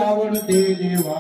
आवडते देवा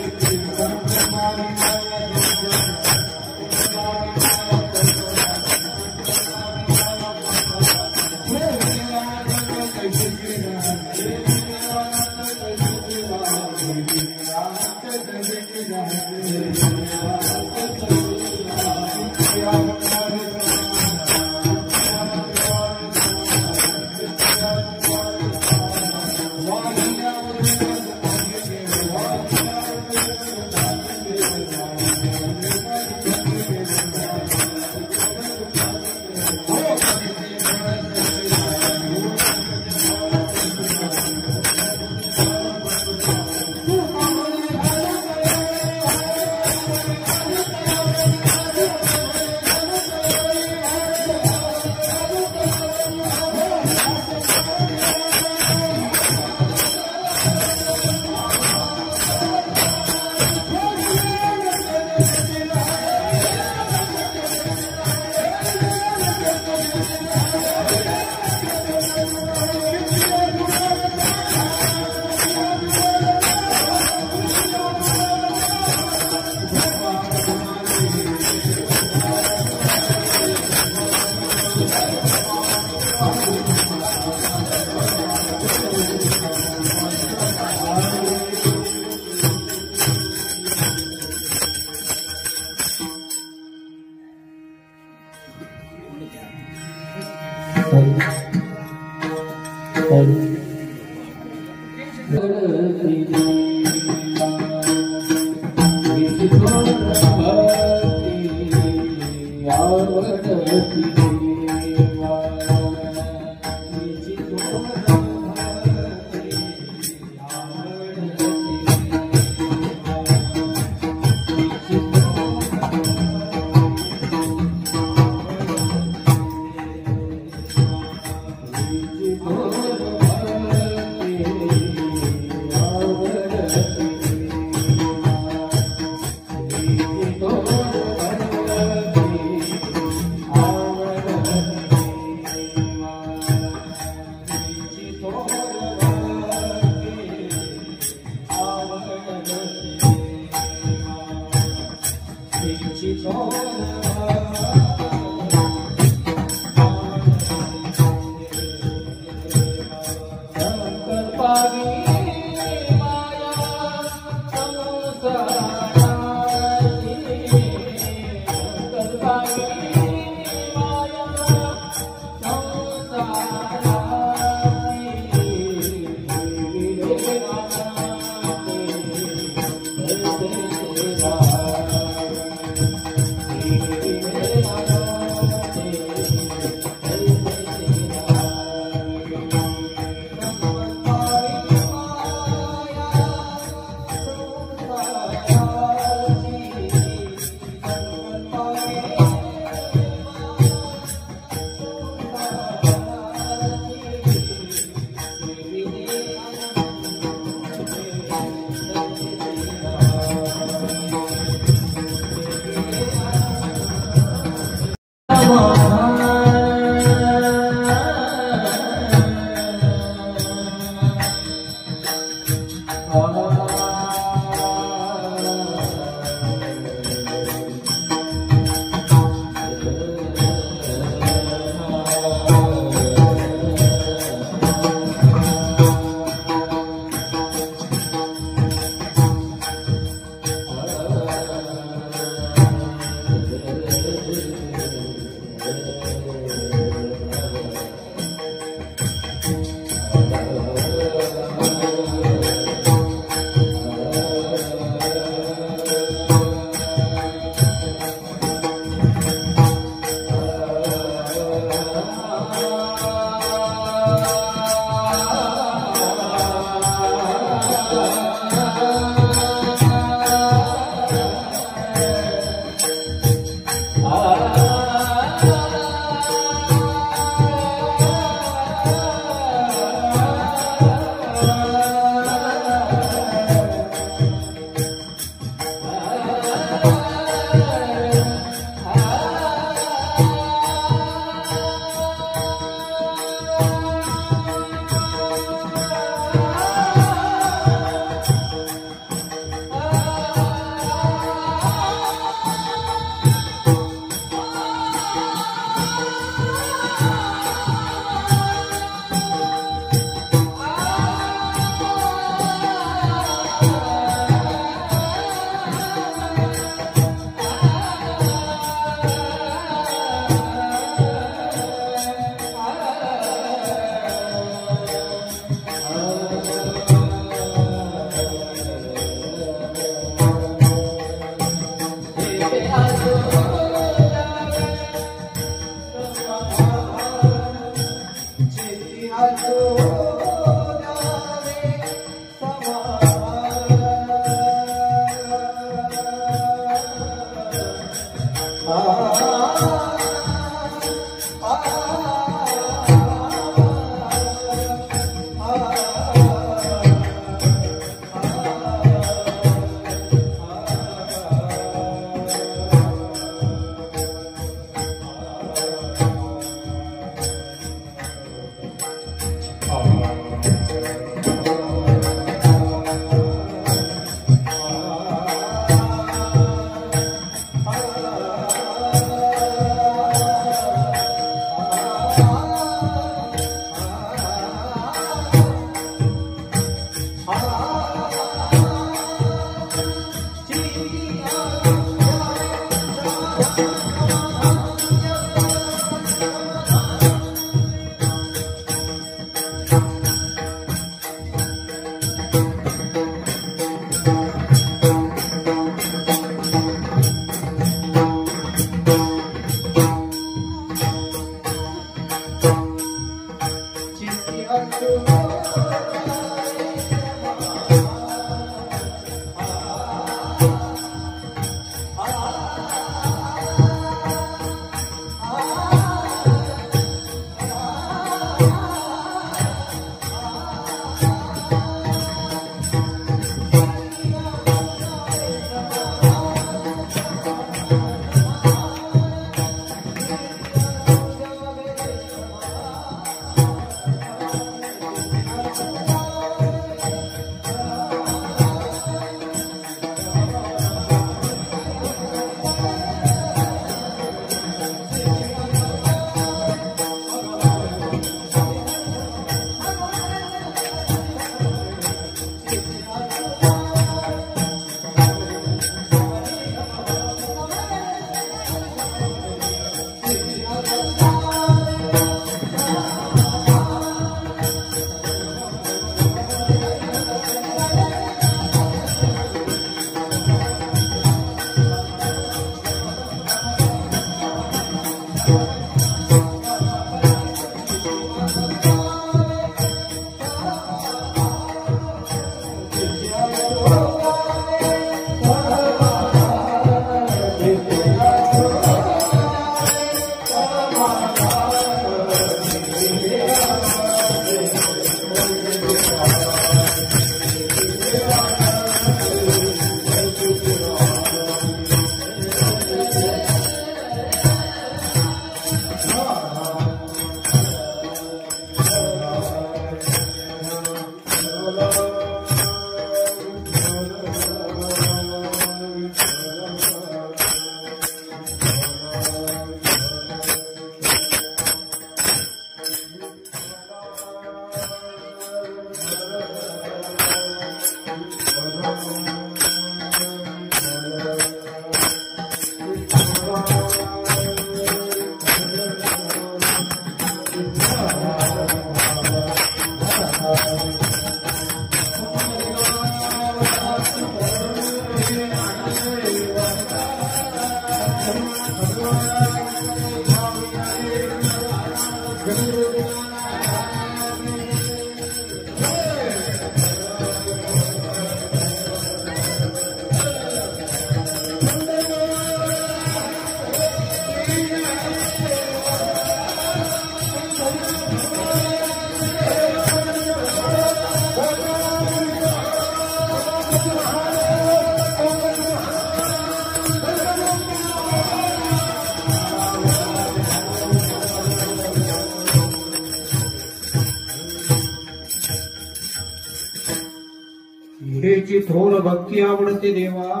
हेची थोर भक्ती आवडते देवा,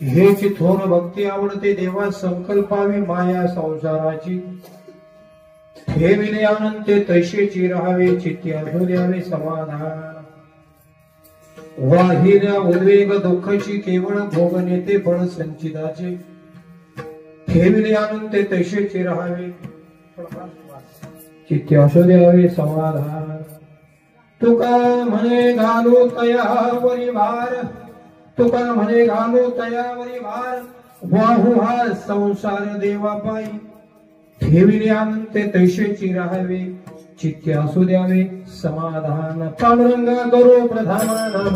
हेची थोर भक्ती आवडते देवा, संकल्पावी माया संसाराची, ठेविले अनंते तैसेची राहावे, चित्ती असू द्यावे समाधान, वाहिल्या उद्वेग दुःखाची केवळ भोग नेते बळ संचिताचे, ठेविले अनंते तैसेची राहावे, चित्ती असू द्यावे समाधान, तुका म्हणे घालू तयावरी भार, तुका म्हणे घालू तयावरी भार, वाहू हा संसार देवा पायी, ठेविले अनंते तैसेची राहावे, चित्ती असू द्यावे समाधान, पांडुरंगा करो प्रधान नाम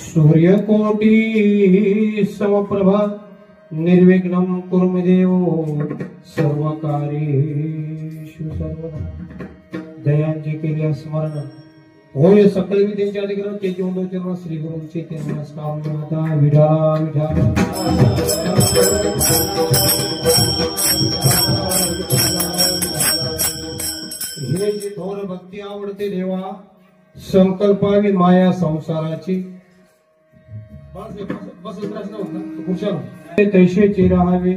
सूर्यकोटि समप्रभा निर्विघ्नं कुरु मे देव सर्वकार्येषु सर्वदा. दयांचे केले स्मरण होय सकल विद्यांचे अधिग्रहण तेजे चरण श्री गुरुचे ते नमस्कार माता विठा विठा. हे जी थोर भक्ती आवडते देवा संकल्पावी माया संसाराची तैशेचे राहावे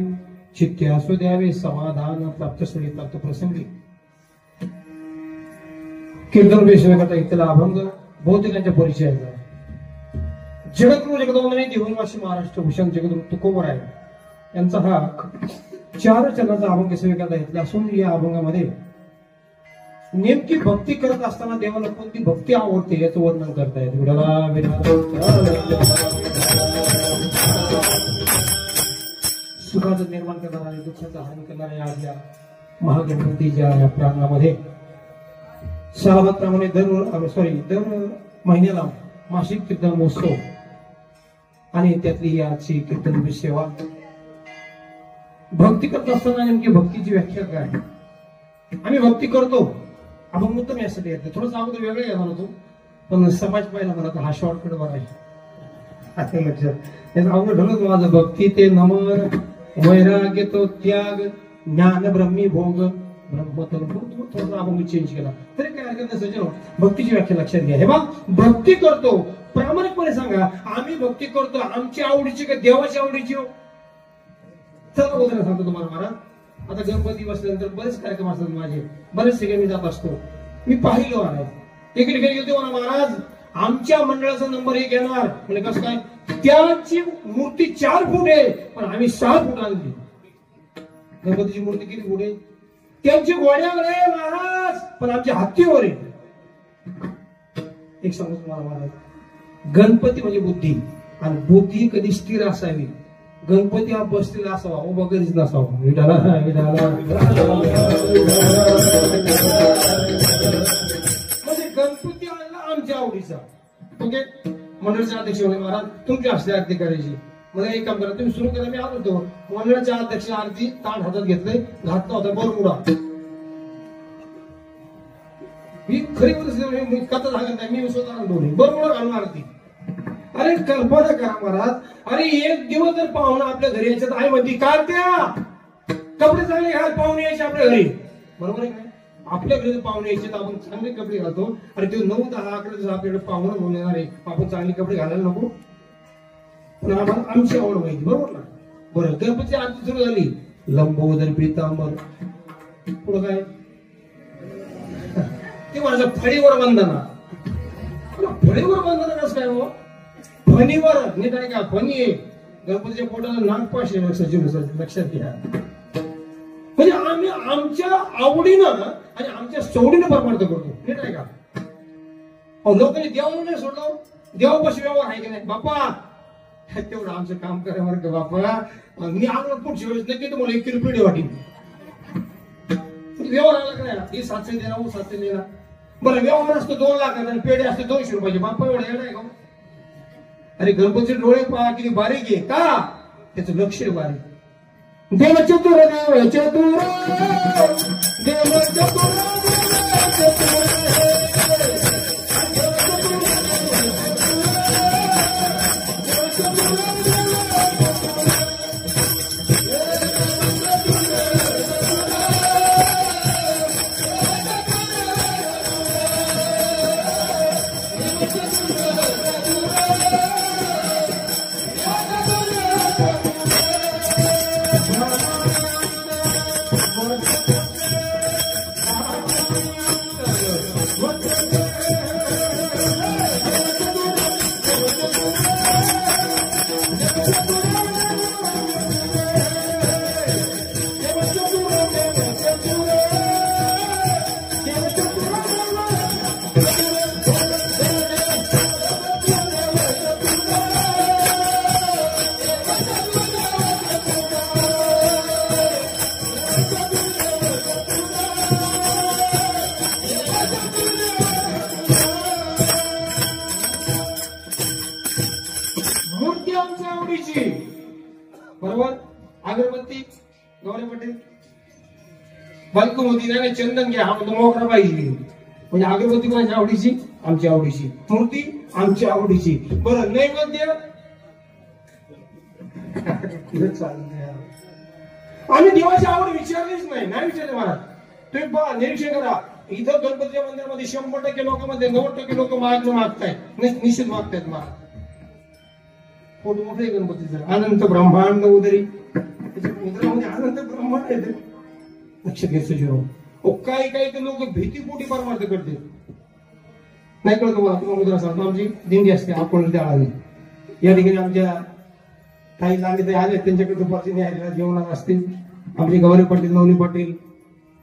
चित्ते असू द्यावे समाधान प्राप्त स्थळी प्राप्त प्रसंगी. कीर्तन विषयाकरता इथला अभंग बहुतेकांच्या परिचयाचा जगद्गुरु जगदवंदनी देववासी महाराष्ट्र भूषण जगद्गुरु तुकोबराय यांचा हा 4 चरणाचा अभंग सेवेकरता इथला असून या अभंगामध्ये नेमकी भक्ती करत असताना देवाला कोणती भक्ती आवडते याचं वर्णन करतायत. सुखाचं निर्माण करणाऱ्या दुःखाचा हानी करणाऱ्या आपल्या महागणपतीच्या या प्रांगणामध्ये सालाबादप्रमाणे दर महिन्याला मासिक कीर्तन महोत्सव आणि त्यातली ही आजची कीर्तन सेवा. भक्ती करत असताना नेमकी भक्तीची व्याख्या काय? आम्ही भक्ती करतो अभंग उत्तम यासाठी येते. थोडंसं अगोदर वेगळं येणार होतो पण समाज पाहिला मला तर हा शॉर्टकट बरा आहे लक्षात. अवघड ठरलं माझं भक्ती ते नमर वैराग्य तो त्याग ज्ञान ब्रह्मी भोग थोडं अभंग चेंज केला तरी काय हरकत नाही. सज्जन भक्तीची व्याख्या लक्षात घ्या. हे बघ भक्ती करतो प्रामाणिकपणे सांगा आम्ही भक्ती करतो आमची आवडीची का देवाची आवडीची हो? चला उदाहरण सांगतो तुम्हाला महाराज. आता गणपती बसल्यानंतर बरेच कार्यक्रम असतात माझे बरेच ठिकाणी मी जात असतो. मी पाहिलो महाराज एके ठिकाणी गेलो म्हणा महाराज आमच्या मंडळाचा नंबर 1 येणार म्हणजे कसं काय त्याची मूर्ती 4 फूट आहे पण आम्ही 6 फूट आणली. गणपतीची मूर्ती किती फूट आहे? त्यांची घोड्यावर आहे महाराज पण आमच्या हत्तीवर आहे. एक सांगतो तुम्हाला महाराज गणपती म्हणजे बुद्धी आणि बुद्धी कधी स्थिर असावी. गणपती हा बसलेला असावा उभा कधीच नसावा. विठाला म्हणजे गणपती आणला आमच्या आवडीचा. ओके मंडळाचे अध्यक्ष होणे महाराज तुमची असते आरती करायची. मला एक काम करा तुम्ही सुरू करा. मी आलो होतो मंडळाच्या अध्यक्ष आरती ताट हातात घेतलंय घातला होता बरमुडा. ही खरी परिस्थिती कथा सांगत नाही मी स्वतः बरमुडा घालून आरती. अरे कल्पना करा महाराज अरे एक दिवस जर पाहुणा आपल्या घरी यायच्यात आई म्हणती का त्या कपडे चांगले घाल पाहुणे यायचे आपल्या घरी बरोबर आहे काय? आपल्या घरी पाहुणे यायचे तर आपण चांगले कपडे घालतो. अरे ते 9-10 अकरा आपल्याकडे पाहुणा घेऊन येणार आहे आपण चांगले कपडे घालायला नको. पण आम्हाला आमची आवड माहिती बरोबर ना. बरं गणपती आरती सुरू झाली लंबोदर पीतांबर पुढं काय ते माझं फळीवर वंदना फणीवर बंधन कसं काय हो? फणीवर नीट आहे का? फणी आहे गणपतीच्या पोटाला नागपाश सजीव लक्षात घ्या. म्हणजे आम्ही आमच्या आवडीनं आणि आमच्या सवडीनं परमार्थ करतो. नीट आहे का? लोकांनी देवाला नाही सोडलं. देवापाशी व्यवहार आहे की नाही? बापा तेवढं आमचं काम करा बरं का बापा. मी आलो पुढच्या वेळेस नक्की तुम्हाला 1 किलो पेढे वाटेल. व्यवहार आला का नाही? हे 700 देणार, 700 देणार. बरं व्यवहार असतो 2 लाख आणि पेढे असते 200 रुपयाचे. बापा एवढा येणार आहे का? अरे गणपतीचे डोळे पहा किती बारीक आहे का? त्याचं लक्ष बारीक. देव चतुर देव चतुर देव चतुर बरोबर. अगरबत्ती गौरी पटेल बायको होती नाही चंदन घ्या. हा म्हणतो मोकळा पाहिजे. म्हणजे अगरबत्ती माझ्या आवडीची, आमची आवडीची. मूर्ती आमची आवडीची. बरं नैवेद्य आम्ही देवाची आवड विचारलीच नाही. नाही विचारले महाराज. तुम्ही पहा निरीक्षण करा. इथं गणपतीच्या मंदिरामध्ये 100% लोकांमध्ये 90% लोक मागतायत. निश्चित मागतायत महाराज. फोटो मोठे गणपतीचं अनंत ब्रह्मांड उदरी. त्याच्या मुद्रामध्ये अनंत ब्रह्मांड येते. लक्ष घ्यायचं जीवन. काही काही ते लोक भीतीपोटी परमार्थ करते. नाही कळत मला. तुम्हाला मुद्रा सांगतो. आमची दिंडी असते आपण त्या आली या ठिकाणी आमच्या काही लांबी ते आले. त्यांच्याकडे दुपारची न्यायला जेवणात असतील. आमचे गौरी पाटील नवनी पाटील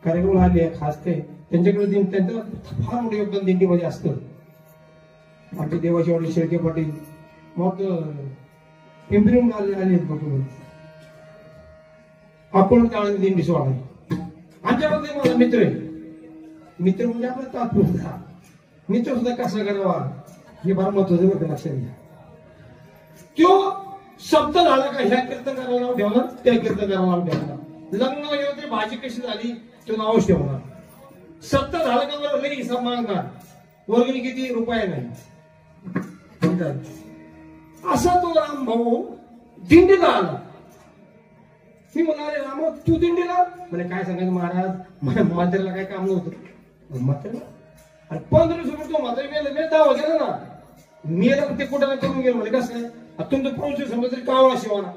कार्यक्रम आले खास ते त्यांच्याकडे त्यांचं फार मोठं योगदान दिंडीमध्ये असतं. आमचे देवाची वाडी शेळके पाटील मग पिंपरीहून आले बघून आपण त्यावेळेला दिंडी सोडा. आमच्यामध्ये माझा मित्र आहे. मित्र म्हणजे आपला तात्पुरता. मित्र सुद्धा कसा करावा हे फार महत्वाचं बघा. लक्षात घ्या. तो शब्द झाला का ह्या कीर्तनाला नाव ठेवणार, त्या कीर्तनाला नाव ठेवणार. लग्न होते भाजी कशी झाली तो नावच ठेवणार. सत्ता झाला का बरं लई हिसाब मागणार. वर्गणी किती रुपये नाही. असा तो राम भाऊ दिंडीला आला. मी म्हणाले राम तू दिंडीला? म्हणजे काय सांगायचं महाराज म्हाताऱ्याला काय काम नव्हतं. म्हाताऱ्याला आणि 15 दिवस तो म्हातारी मेला. दावा गेला ना मेला ते कुठं करून गेलो. म्हणजे कसं आहे तुमचं प्रोसेस समजा तरी कावळा शिवाना.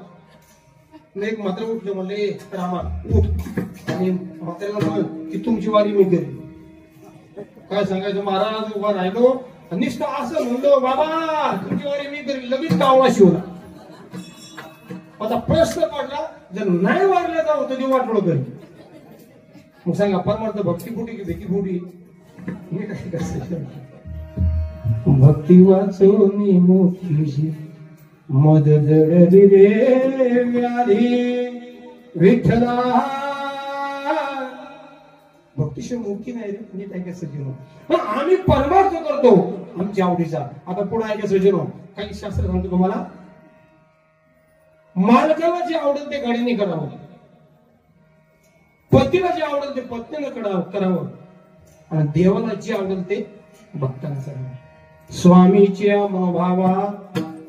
एक मात्र उठलं म्हणले रामा उठ आणि म्हाताऱ्याला म्हण की तुमची वारी मी करेन. काय सांगायचं महाराज उभा राहिलो निष्ठा असं म्हणलो बाबा तुमची वारी मी करेन. लगेच कावळा शिवला. आता प्रश्न पडला जर नाही वारला जाऊ तर देव वाटलो करेल. मग सांगा परमार्थ भक्ती फुटी की भीती फुटी? मी काय कसं भक्ती वाचोनी मोठीशी मद जडली रे व्याधी विठ्ठला. भक्तीशिवाय मुक्ती नाही रे. नीट ऐकायचं जीवन. पण आम्ही परमार्थ करतो आमच्या आवडीचा. आता पुढे ऐकायचं जीवन. काही शास्त्र सांगतो तुम्हाला. मालकाला जे आवडेल ते गाडीने करावं. पतीला जे आवडेल ते पत्नीनं करावं. आणि देवाला जे आवडेल ते भक्तांना करावं. स्वामीच्या मनोभावा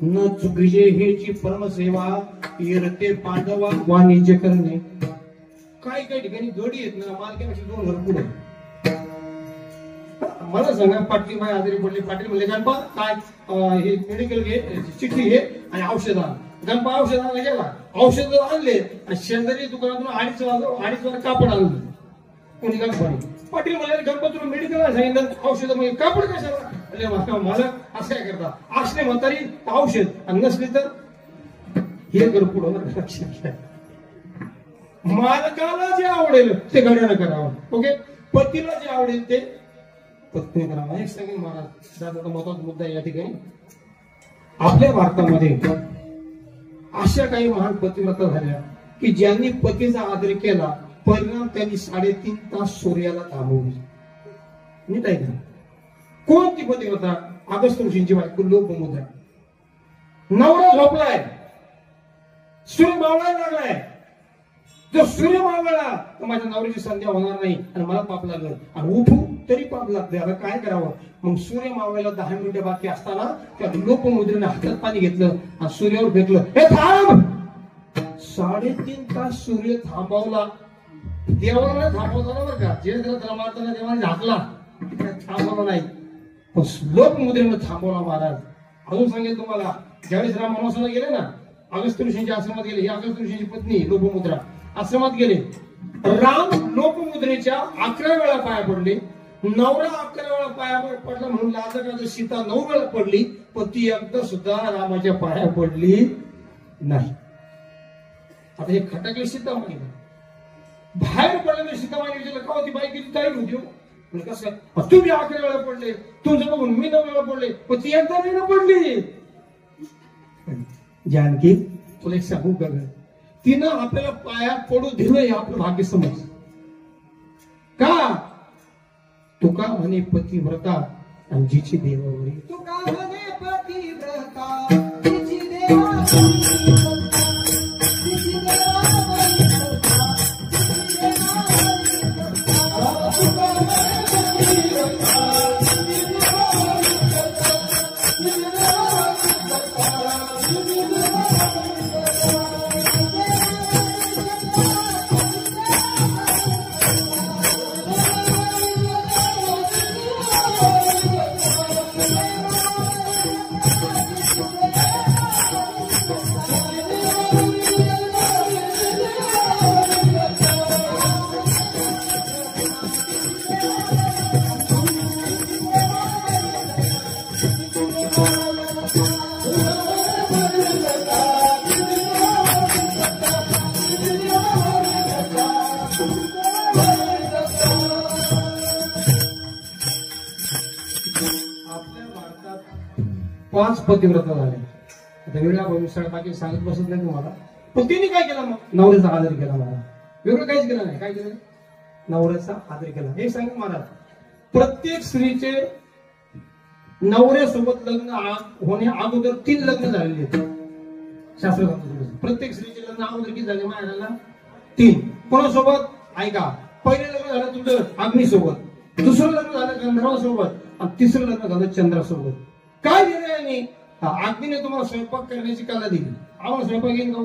न चुकीचे हेची परमसेवा येरते पांडवा वाणिज्य करणे. काही काही ठिकाणी जोडी येत ना मालकापेक्षा 2 घर पुढे. मला सांगा पाटील बाई आजारी पडली. पाटील म्हणले गणपा काय हे मेडिकल घे चिठ्ठी घे आणि औषध आण. गणपा औषध आणायला गेला. औषध आणले आणि शेजारी दुकानातून 2.5 कापड आणलं. कोणी गणपती पाटील मला गणपती मेडिकल सांगितलं औषध म्हणजे कापड कशाला अरे मला असं काय करता असले म्हातारी औषध आणि नसली तर हे कर पुढं लक्षात मालकाला जे आवडेल ते गड्यानं करावं. ओके, पतीला जे आवडेल ते पत्नी करावं. एक सांगेन महाराज दादा महत्वाचा मुद्दा या ठिकाणी आपल्या भारतामध्ये अशा काही महान पतिव्रता झाल्या की ज्यांनी पतीचा आदर केला परिणाम त्यांनी 3.5 तास सूर्याला थांबवली. नीट आहे का? कोणती पतिव्रता? अगस्त ऋषींची बायको लोपमुद्रा. नवरा झोपलाय, सूर्य मावळायला लागलाय, जो सूर्य मावळला तर माझ्या नवऱ्याची संध्या होणार नाही आणि मला पाप लागलं आणि उठू तरी पाप लागले. आता काय करावं? मग सूर्य मावळायला 10 मिनिटं बाकी असताना त्या लोपमुद्रेने हातात पाणी घेतलं आणि सूर्यावर फेकलं. हे थांब! 3.5 तास सूर्य थांबवला. देवाला थांबवताना बरं का, जे त्याला मारताना देवाने झाकला थांबवला नाही, पण लोपमुद्रेने थांबवला महाराज. अजून सांगेल तुम्हाला, ज्यावेळेस राम वनवासाला गेले ना, अगस्त ऋषींच्या आश्रमात गेले. ही अगस्त ऋषींची पत्नी लोपमुद्रा आश्रमात गेले. राम लोपमुद्रेच्या 11 वेळा पाया पडले. नवरा 11 वेळा पाया पडला म्हणून लाजकाचं सीता 9 वेळा पडली, पण ती एकदा सुद्धा रामाच्या पाया पडली नाही. आता हे खटकले सीतामाई बाहेर पडले. सीतामाई विचारलं का होती बाई किती तारीख होती? कसं तुम्ही 11 वेळा पडले, तुमचं बघून मी 9 वेळा पडले, पण ती एकदा नाही ना पडली. जानकी तुला एक सांगू का, तिनं आपल्याला पाया पडू दिलं हे आपलं भाग्य समज. का? तुका म्हणे पतिव्रता आणि जिची देवावरी. तुका म्हणे पतिव्रता जिची देवावरी. पाच पतिव्रता झाल्या. आता वेगळा भविष्य बाकी सांगत बसत नाही तुम्हाला, पण तिने काय केलं? मग नवऱ्याचा आदर केला महाराज. वेगळं काहीच केलं नाही. काय केलं? नवऱ्याचा आदर केला. हे सांगू महाराज, प्रत्येक स्त्रीचे नवऱ्यासोबत लग्न होण्या अगोदर 3 लग्न झालेले आहेत शास्त्र. प्रत्येक स्त्रीचे लग्न अगोदर किती झाले महाराजाला? 3. कोणासोबत? ऐका, पहिले लग्न झालं तुझं अग्नीसोबत, दुसरं लग्न झालं गंधर्वासोबत आणि तिसरं लग्न झालं चंद्रासोबत. काय दिलं यांनी? अग्नीने तुम्हाला स्वयंपाक करण्याची कला दिली. आम्हाला स्वयंपाक येईन का?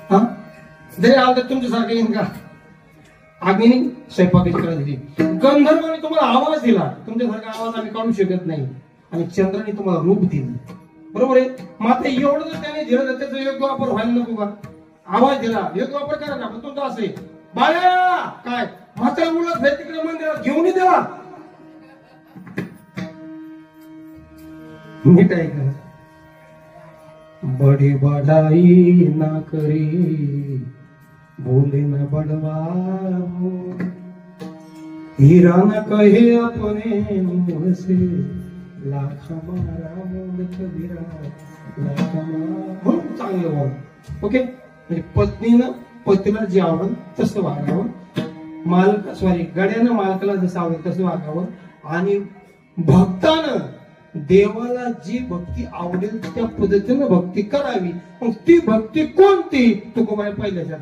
हा, जरी आलं तर तुमच्यासारखं येईन का? अग्नीने स्वयंपाकाची कला दिली. गंधर्वाने तुम्हाला आवाज दिला, तुमच्यासारखा आवाज आम्ही काढू शकत नाही. आणि चंद्राने तुम्हाला रूप दिलं. बरोबर आहे? मात्र एवढं जर त्याने दिलं तर त्याचा योग्य वापर व्हायला नको का? आवाज दिला, योग्य वापर करा ना. पण तुमचं असं आहे, बाळा काय म्हातारा मुलं भेट तिकडे मंदिरात घेऊन त्याला नीट आहे का? बड़ी बड़ाई ना करी बोले न बड़वाओ, हीरा न कहे अपने मुंह से, लाख मारा मोल कबीरा लाख मारा. चांगलं बोल. ओके, म्हणजे पत्नीनं पतीला जे आवडलं तसं वागावं, गड्यानं मालकाला जसं आवडेल तसं वागावं, आणि भक्तानं देवाला जी भक्ती आवडेल त्या पद्धतीनं भक्ती करावी. मग ती भक्ती कोणती? तुकोबाई पहिल्याच्या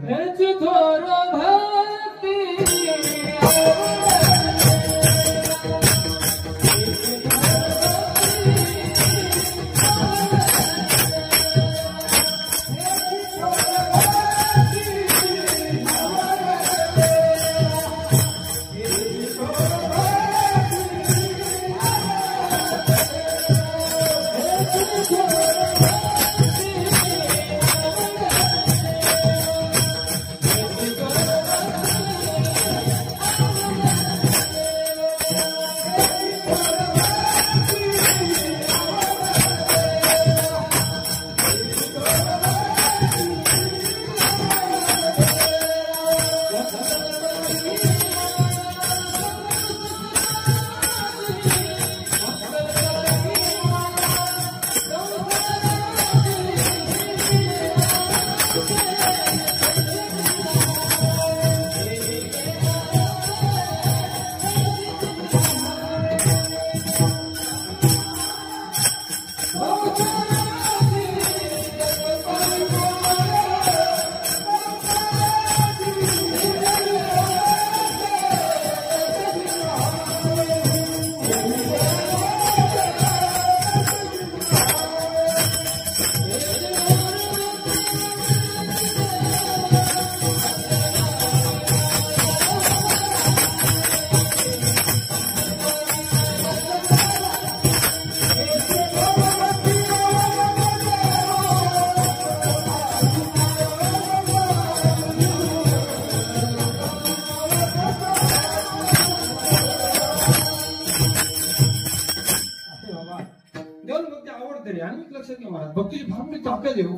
भक्तीची फार मोठी ताकद आहे हो,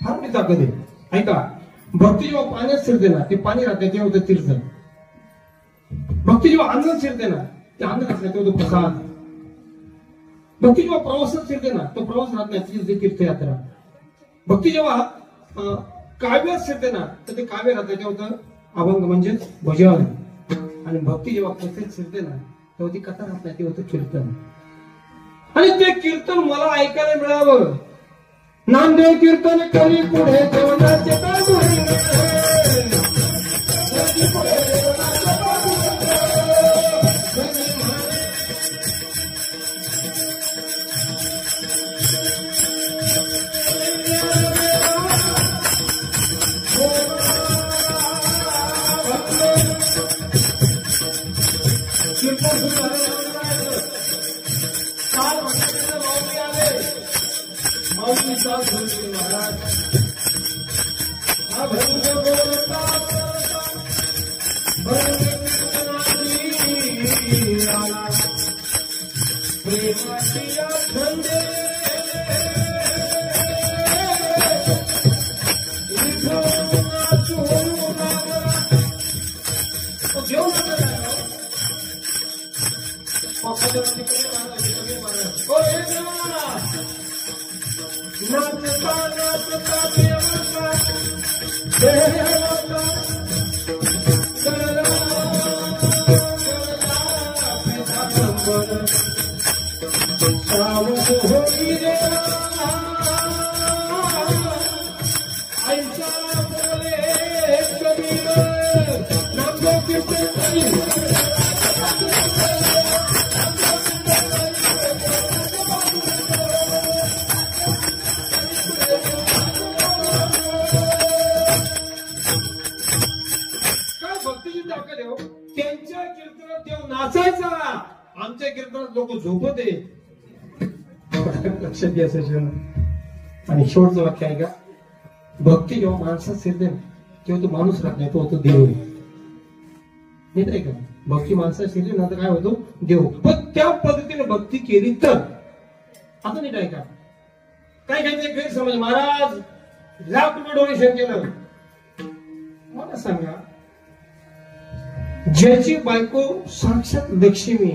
फार मोठी ताकद आहे. ऐका, भक्ती जेव्हा पाण्यात शिरते ना ते पाणी राहते तेव्हा होतं तीर्थ. भक्ती जेव्हा अन्नात शिरते ना ते अन्न राहत नाही तेव्हा होतं प्रसाद. भक्ती जेव्हा प्रवासात शिरते ना तो प्रवास राहत नाही तीर्थयात्रा. भक्ती जेव्हा काव्यात शिरते ना तर ते काव्य राहतं तेव्हा होतं अभंग म्हणजेच भजन. आणि भक्ती जेव्हा कथेत शिरते ना तेव्हा ती कथा राहत नाही तेव्हा होतं कीर्तन. आणि ते कीर्तन मला ऐकायला मिळावं. नामदेव कीर्तन करी पुढे देवनाचे आमच्या कीर्तनात लोक झोपत आहे. लक्षात घ्या सजन. आणि शेवटचं वाक्य आहे का, भक्ती जेव्हा माणसात शिरते ना तेव्हा तो माणूस राहत नाही तो होतो देव. नाही आहे का, भक्ती माणसात शिरली ना तर काय होतो देव. पण त्या पद्धतीने भक्ती केली तर आता नीट आहे का, काय घ्यायचं गैरसमज. महाराज लाख रुपये डोनेशन केलं. मला सांगा, ज्याची बायको साक्षात लक्ष्मी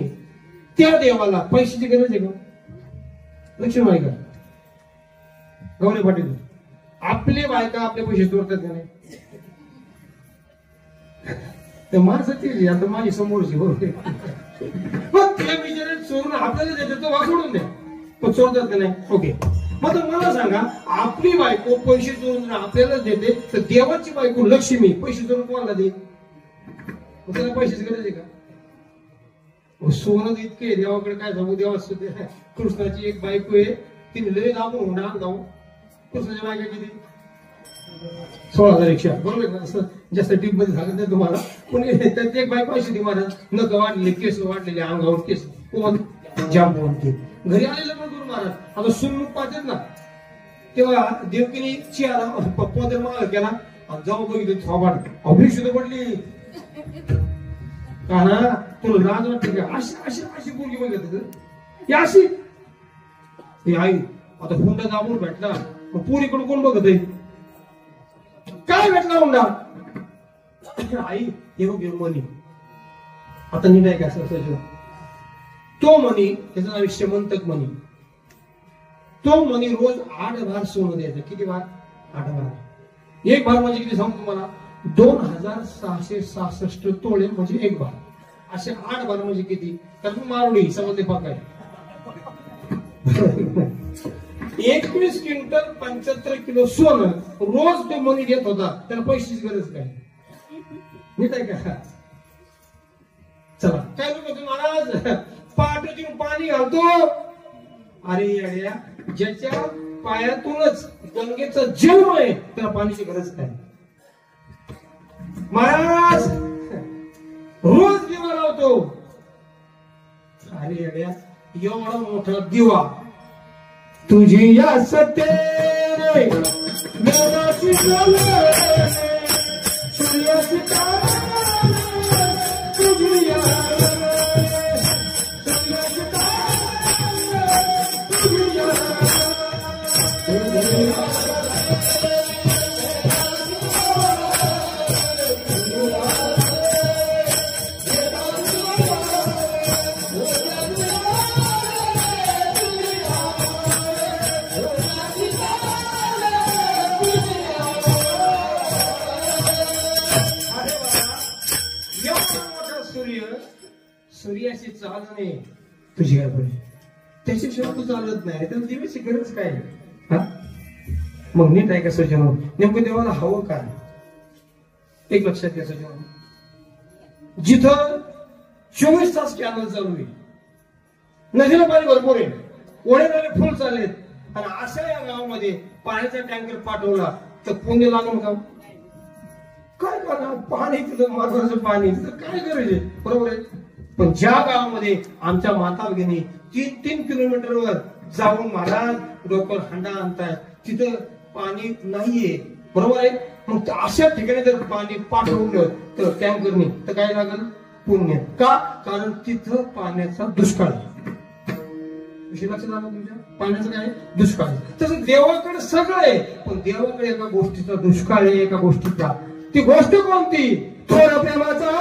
त्या देवाला पैशाची गरज आहे का? लक्ष्मी आहे का? गौरी पाटील, आपले बायका आपले पैसे चोरतात का नाही? तर माणसाची आता माझी समोरची बरोबर त्या बिचारे चोरून आपल्याला देतात तो वाचवून द्या, पण चोरतात का नाही? ओके, मग मला सांगा, आपली बायको पैसे चोरून आपल्याला देते तर देवाची बायको लक्ष्मी पैसे चोरून कोणाला देईल? त्याला पैशाची गरज आहे का? सोनं इतके देवाकडे काय सांगू. देवा कृष्णाची एक बायको आहे, तिने लय दाबून होणार जाऊ. कृष्णाची बायका किती? 16,000 बरोबर ना. असं जास्त डीप मध्ये सांगत नाही तुम्हाला. पण त्यात एक बायको अशी ती महाराज नख वाढलेले, केस वाढलेले, अंगावर केस जाम बोलते. घरी आलेलं पण करून महाराज आता सुनमुख पाहतात ना तेव्हा देवकीने चियाला पदर माग केला आणि जाऊ बघितलं थोबाड अभि सुद्धा पडली. का ना तुला लाज वाटते का? अशी अशी अशी पोरगी बघत अशी आई. आता हुंडा दाबून भेटला, पोरीकडे कोण बघत आहे? काय भेटला हुंडा? आई हे बघ मनी. आता नीट आहे का सर, तो मनी त्याचं नाव श्रीमंतक मनी. तो मनी रोज 8 भार सोनं द्यायचं. किती भार? 8 भार. एक भार म्हणजे किती सांगू तुम्हाला? 2666 तोळे म्हणजे एक भार. असे 8 भार म्हणजे किती? तर मारुडी समजले पाकाय 21 क्विंटल 75 किलो सोनं रोज तो मनी घेत होता. त्याला पैशाची गरज काय? नीट आहे का? चला काय लोक महाराज पाठीतून पाणी घालतो. अरे अड्या, ज्याच्या पायातूनच गंगेचा जन्म आहे त्याला पाण्याची गरज काय? महाराज रोज दिवा लावतो. अरे अड्या, एवढा मोठा दिवा तुझी या सत्य सूर्याशी चालणे तुझी काय पाहिजे त्याच्याशिवाय तू चालत नाही तर देवाची गरज काय हा मग नीट आहे का सजन नेमकं देवाला हवं काय एक लक्षात घ्या सजन जिथं 24 तास कॅनल चालू आहे नदीला पाणी भरपूर आहे ओढे नाले फुल चाललेत आणि अशा या गावामध्ये पाण्याचा टँकर पाठवला तर पुण्य लागून का काय करणार पाणी तिथं महत्वाचं पाणी तिथं काय गरज आहे बरोबर आहे पण ज्या गावामध्ये आमच्या माता भगिनी 3-3 किलोमीटरवर जाऊन महाराज डोकर हंडा आणताय तिथं पाणी नाहीये बरोबर आहे मग अशा ठिकाणी जर पाणी पाठवलं तर टँकरने तर काय लागेल पुण्य का कारण तिथं पाण्याचा दुष्काळ आहे विषय लक्षात आला तुमच्या पाण्याचं काय दुष्काळ तसं देवाकडे सगळं आहे पण देवाकडे एका गोष्टीचा दुष्काळ आहे एका गोष्टीचा ती गोष्ट कोणती थोर प्रेमाचा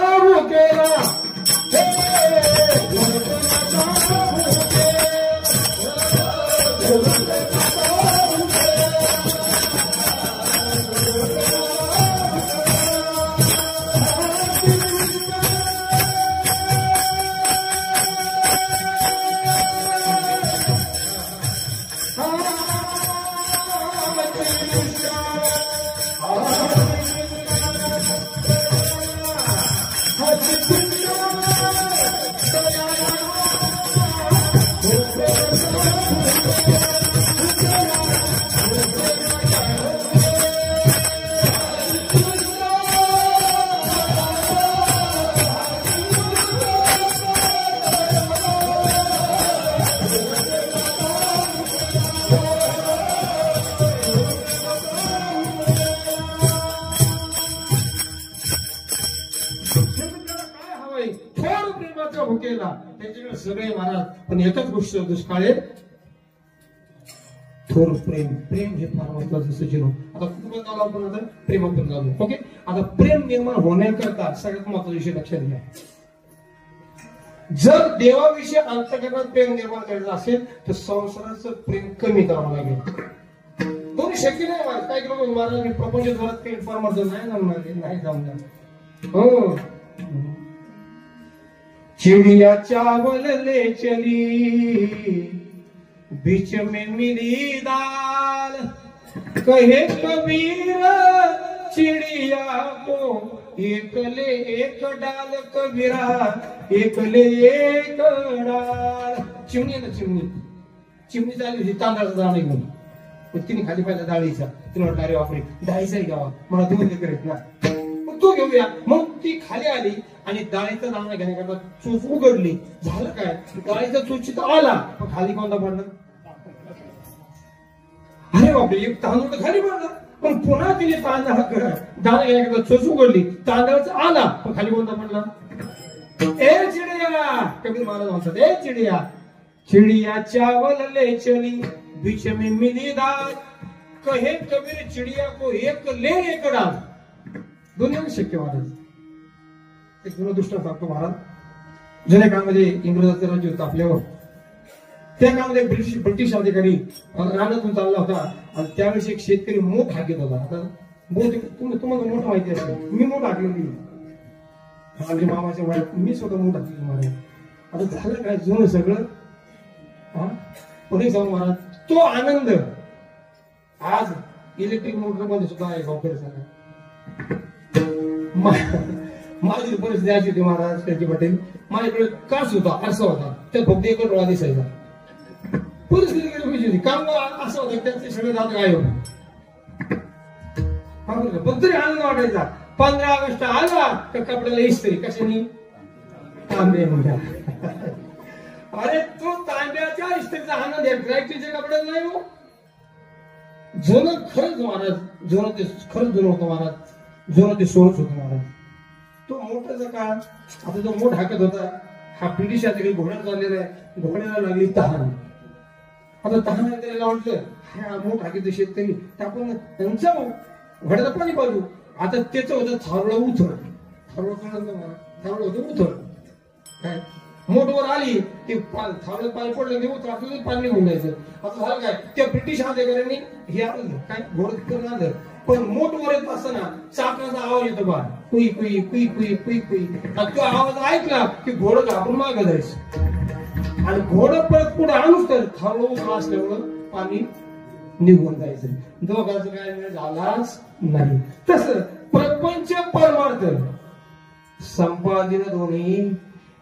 भुकेला त्याच्याकडे सगळे महाराज पण एकच गोष्ट दुष्काळ आहे थोर प्रेम प्रेम हे फार महत्वाचं सचिन आता कुठून झालो आपण आता प्रेमातून झालो ओके आता प्रेम निर्माण होण्याकरता सगळ्यात महत्वाचा विषय लक्षात घ्या जर देवाविषयी अंतःकरणात प्रेम निर्माण करायचं असेल तर संसाराचं प्रेम कमी करावं लागेल दोन्ही शक्य नाही महाराज काय केलं महाराज मी प्रपंच जोरात काही परमार्थ नाही जमणार नाही जमणार हो चिड़िया चावल ले चली बीच में मिली दाल कहे कबीर चिड़िया को एक ले एक डाल कबीरा एक ले एक डाल चिमणी ना चिमणी झाली होती तांदळाचा दाणा घेऊन तिने खाली पाहिला डाळीचा तिने म्हटलं अरे बापरे डाळीचाही गावा मला दोन लेकर आहेत ना तो घेऊया मग ती खाली आली आणि डाळीचा दाणा घेण्याकरता चोच उघडली झालं काय डाळीचा चोच तर आला पण खाली कोणता पडला अरे बापरे एक तांदूळ तर खाली पडला पण पुन्हा तिने दाणा घेण्याकरता चोच उघडली तांदळाचा आला पण खाली कोणता पडला ए चिड़िया कबीर महाराज म्हणतात ए चिड़िया चिड़िया चावल ले चली बीच में मिली दाल कहे कबीर चिड़िया को एक ले एक डाल दोन्ही शक्य महाराज एक जुना दृष्टांत सांगतो महाराज जुन्या काळामध्ये इंग्रजाचं राज्य होतं आपल्यावर त्या काळामध्ये ब्रिटिश अधिकारी रानातून चालला होता आणि त्यावेळेस एक शेतकरी मूठ हाकीत होता आता तुम्हाला मूठ माहिती असेल मी मूठ हाकलेली माझ्या मामाच्या वाईट मी स्वतः मूठ हाकलेली महाराज आता झालं काय जुनं सगळं हा पुढे जाऊन महाराज तो आनंद आज इलेक्ट्रिक मोटर मध्ये सुद्धा आहे वापर सगळं माझी परिस्थिती अशी होती महाराज त्याची पटेल माझ्याकडे काच होता असा होता त्यात फक्त एक डोळा दिसायचा परिस्थिती कशी होती काम असं होतं त्याचे सगळे जात काय होत पण तरी आनंद वाटायचा 15 ऑगस्ट आला तर कपड्याला इस्त्री कशाने तांबे म्हणा अरे तो तांब्याच्या इस्त्रीचा आनंद आहे ट्रॅक्टरच्या कपड्यात नाही हो जुनं खरंच महाराज जुनं ते खरंच जुनं होतं महाराज जुनं ते सोळच होतं महाराज तो मोठाचा काळ आता जो मोठ हाकत होता हा ब्रिटिश अधिकारी घोड्यात चाललेला आहे घोड्याला लागली तहान आता तहान त्याला म्हटलं हा मोठ हाकीचं शेतकरी टाकून त्यांच्या घड्याला पाणी पाजू. आता त्याचं होतं थावलं उथळ. थावलं होतं उथळ. काय मोठवर आली ती थावलं पाणी पडलं की उथळ आपलं पाणी निघून जायचं. आता झालं काय त्या ब्रिटिश अधिकाऱ्यांनी हे आणलं काय घोडं करून आणलं. पण मोठवर येत असताना चाकण्याचा आवाज येतो बा कुई कुई कुई कुई कुई कुई. तो आवाज ऐकला की घोडं घाबरून मागं जायचं आणि घोडं परत पुढे आणूच तर थावलं उथळ असल्यामुळं पाणी निघून जायचं. दोघांचं काय वेळ झालाच नाही. तसं प्रपंच परमार्थ संपादिन दोन्ही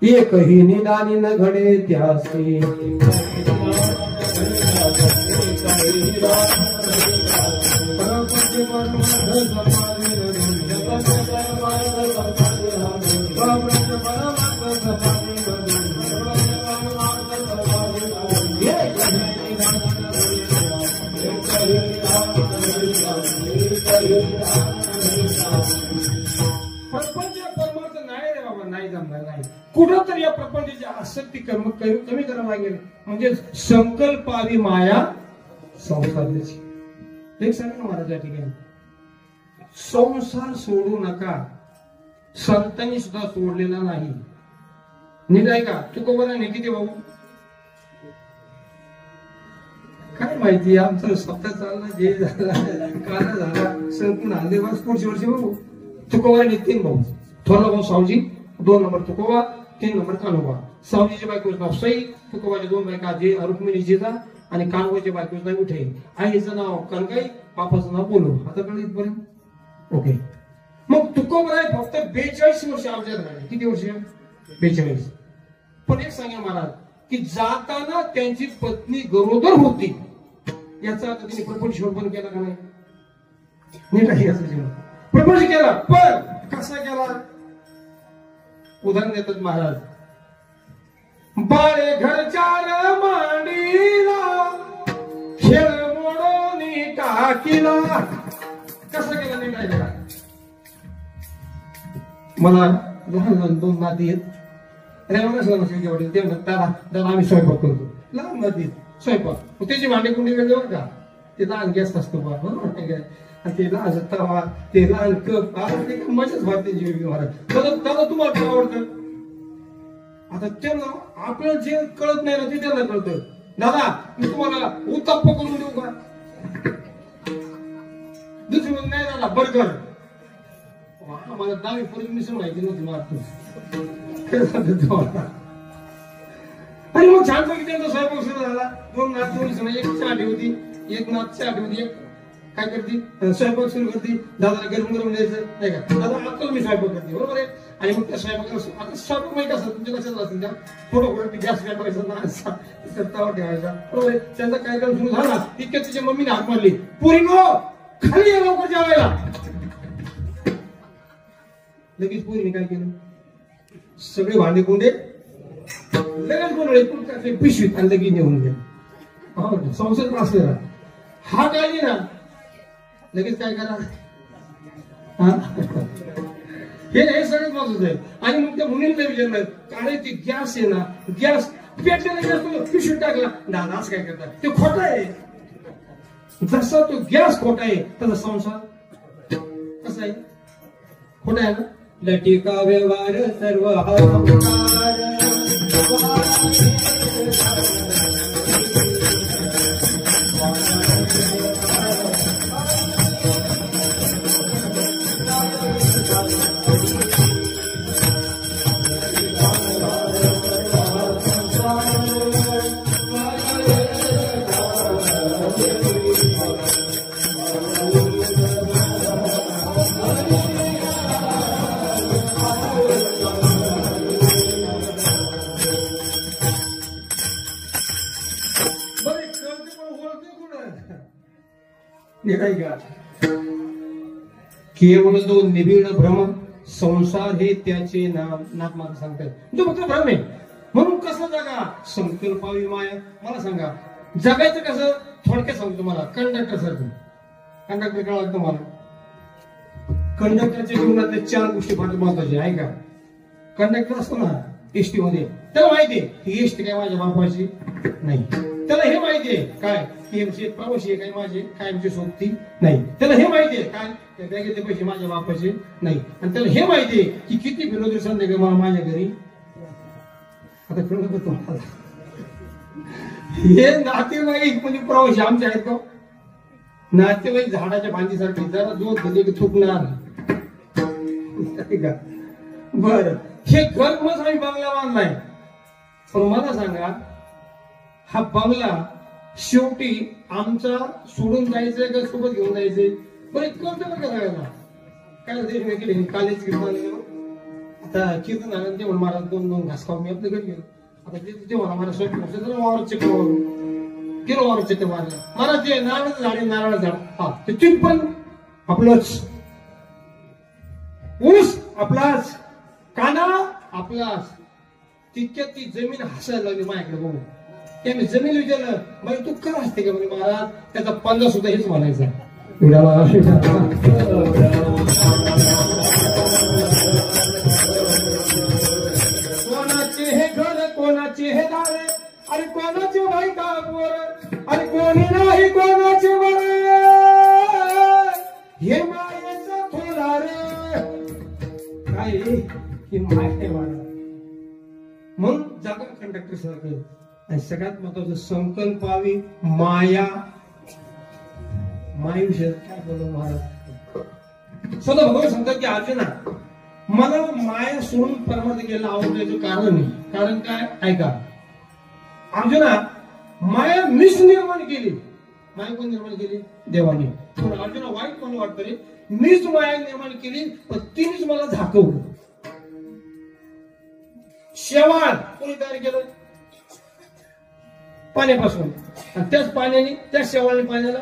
एकही निदानी न घडे त्यासी. प्रपंच परमार्थ नाही रे बाबा, नाही जमणार नाही. कुठं तर या प्रपंचाची आसक्ती कमी करावं लागेल. म्हणजे संकल्पावी माया संसाराची. एक सांगा ना महाराज या ठिकाणी संसार सोडू नका. संतांनी सुद्धा सोडलेला नाही. नीट आहे का? तुकोबाराने किती भाऊ काय माहिती आमचं सप्ताह चालला जे झाला काला झाला संपूर्ण हल्ले बस पुढच्या वर्षी बघू. तुकोबाराने 3 भाऊ. थोरला भाऊ सावजी, 2 नंबर तुकोबा, 3 नंबर कान्होबा. सावजीच्या बायकोचं नाव सई, तुकोबाच्या 2 बायका जे रुक्मिणी जिजा आणि कान्होबाच्या बायकोचं नाव विठई. आईचं नाव कनकाई, बापाचं नाव बोलू. आता कळलं इथपर्यंत ओके. मग तुकोबाराय फक्त 42 वर्ष आमच्यात राहिले. किती वर्ष? 42. पण एक सांगा महाराज की जाताना त्यांची पत्नी गरोदर होती. याचा अर्थ तिने प्रपंच पण केला का नाही? नीट आहे याचं जीवन. प्रपंच केला पण कसा केला? उदाहरण देतात महाराज. बाळे घरच्या मांडीला खेळ मोडून टाकीला. कसा केला नीट आहे का? मला लहान लहान 2 नाती आहेत. वडील ते म्हणतात दादा आम्ही स्वयंपाक करतो. लहान नाती स्वयंपाक त्याची भांडी कुंडी वेगळे बरं का. ते लहान गॅस असतो बरोबर ते लहान तवा ते लहान कप मजाच भारतीय जीव महाराज. दादा तुम्हाला काय आवडतं? आता त्यांना आपल्याला जे कळत नाही ना ते त्यांना कळतं. दादा मी तुम्हाला उत्तप्प करून देऊ का? दुसरी म्हणजे नाही दादा बर्गर. मला 10वी पर्यंत मिसळ माहिती नव्हती मारतो. आणि मग छान पैकी त्यांचा स्वयंपाक सुरू झाला. 2 नात 2 सुना. एक चहा ठेवती, एक नात चहा ठेवती, एक काय करते स्वयंपाक सुरू करते. दादाला गरम गरम द्यायचं नाही का? दादा आता मी स्वयंपाक करते बरोबर आहे. आणि मग त्या स्वयंपाक आता स्वयंपाक माहिती असं तुमच्या लक्षात असेल का? थोडं गॅस पेटवायचा तवा ठेवायचा बरोबर आहे. त्यांचा कार्यक्रम सुरू झाला इतक्या तिच्या मम्मीने हाक मारली. पोरीनो खाली या लवकर जेवायला. लगेच पोरीने काय केलं? सगळे भांडे कुंडे लगेच गोंधळे पिशवीत आणि लगेच नेऊन गेले. संसद असलेला हा काय ना लगेच काय करा हे सगळ्यात महत्वाचं आहे. आणि मग त्या मुलींना विचारलं काय ते गॅस आहे ना गॅस पेटलेला गॅस पिशवीत टाकला. दादा असं काय करतात? ते खोटं आहे. जसा तो गॅस खोटा आहे तसा संसार कसा आहे? खोटा आहे ना. लटिका व्यवहार सर्व केवळ जो निबिड भ्रम संसार हे त्याचे नाम माग सांगतात. तो फक्त भ्रम आहे. म्हणून कसं जगा? संकल्पावी माया. मला सांगा जगायचं कसं? थोडक्यात सांगतो तुम्हाला. कंडक्टर सारखं. कंडक्टर काय वाटतं मला? कंडक्टरच्या जीवनातल्या 4 गोष्टी फार महत्वाच्या आहे का? कंडक्टर असतो ना एसटी मध्ये त्याला माहिती आहे ही एसटी काय माझ्या बापाची नाही. त्याला हे माहितीये काय की प्रवासी आहे काय माझे कायमची सोबती नाही. त्याला हे माहितीये काय त्या बॅगेचे पैसे माझ्या बापाचे नाही. आणि त्याला हे माहितीये की किती विरोधी संध्याकाळी मला माझ्या घरी आता कळलं का तुम्हाला? हे नातेवाईक म्हणजे प्रवासी आमचे आहेत का? नातेवाईक झाडाच्या फांदीसारखे जरा दूध दिले की थुकणार. बर हे घर मग आम्ही बंगला बांधलाय. पण मला सांगा हा बंगला शेवटी आमचा सोडून जायचंय का सोबत घेऊन जायचंय? बरं कळतं बरं का सगळ्यांना काय देश केले कालेज कीर्तन आता कीर्तन झालं ते मला 2-2 घास खाऊन मी आपल्या घरी गेलो. आता ते मला मला स्वयंपाक वावर चेक केलं वावर चेक मारलं मला ते नारळाचं झाड नारळाचं झाड हा ते तीन पण आपलंच ऊस आपलाच कांदा आपलाच. तितक्यात ती जमीन हसायला लागली माझ्याकडे बघून. त्याने जमीन विचारलं बाई तू का असते का म्हणजे महाराज त्याचा 15 सुद्धा हेच म्हणायचा. कोणाचे हे घर कोणाचे हे दारे अरे कोणाचे बाई का पोर अरे कोणी नाही कोणाचे वर हे मायेचा थोडा रे काय की माय वाढ म्हणून जागा कंडक्टर सारखं. आणि सगळ्यात महत्वाचं संकल्पावी माया मायाविषयी काय बोलू महाराज स्वतः भगवान सांगतात की अर्जुना मला माया सोडून परमार्थ केला आवडण्याचं कारण नाही. कारण काय ऐका अर्जुना माया मीच निर्माण केली. माया कोण निर्माण केली? देवाने. पण अर्जुना वाईट कोण वाटतं रे मीच माया निर्माण केली पण तिनेच मला झाकवलं. शेवाळ कोणी तयार केलं? पाण्यापासून. आणि त्याच पाण्याने त्या शेवाळने पाण्याला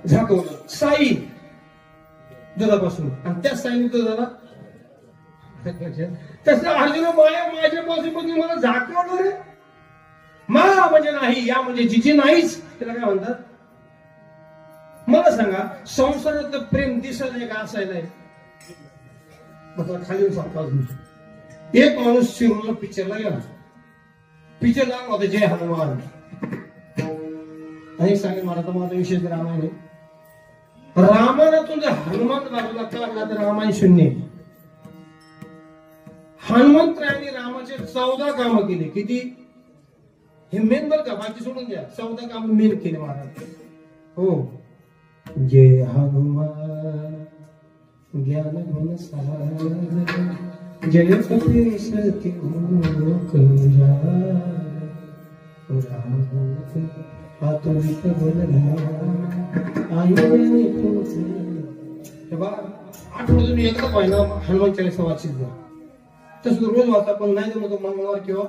झाकवलं. साई दुधापासून आणि त्याच साईने दुधाला तसं अर्जुन माया माझ्यापासून पण मला झाकवलं रे. मा म्हणजे नाही या म्हणजे जिची नाहीच त्याला काय म्हणतात? मला सांगा संसारातलं प्रेम दिसायला का असायला खाली सांगतात एक माणूस शिरूरला पिक्चरला गेला. पिक्चर लागला होता जय हनुमान आणि सांगेल मला तर माझा विशेष रामायण आहे. रामायणातून जर हनुमान बाजूला काढला तर रामायण शून्य. हनुमंतरायांनी रामाचे 14 कामं केले. किती? हे मेन बरं का बाकी सोडून द्या. 14 कामं मेन केले महाराज. हो जय हनुमान ज्ञान गुण सागर जय कपीस सती लोक आतुरित बोलना आईने तुझे. तेव्हा आठवड्यातून एकदा पाहिजे हनुमान चालीसा वाचित जा. तसं रोज वाचा पण नाही जमत मंगळवार किंवा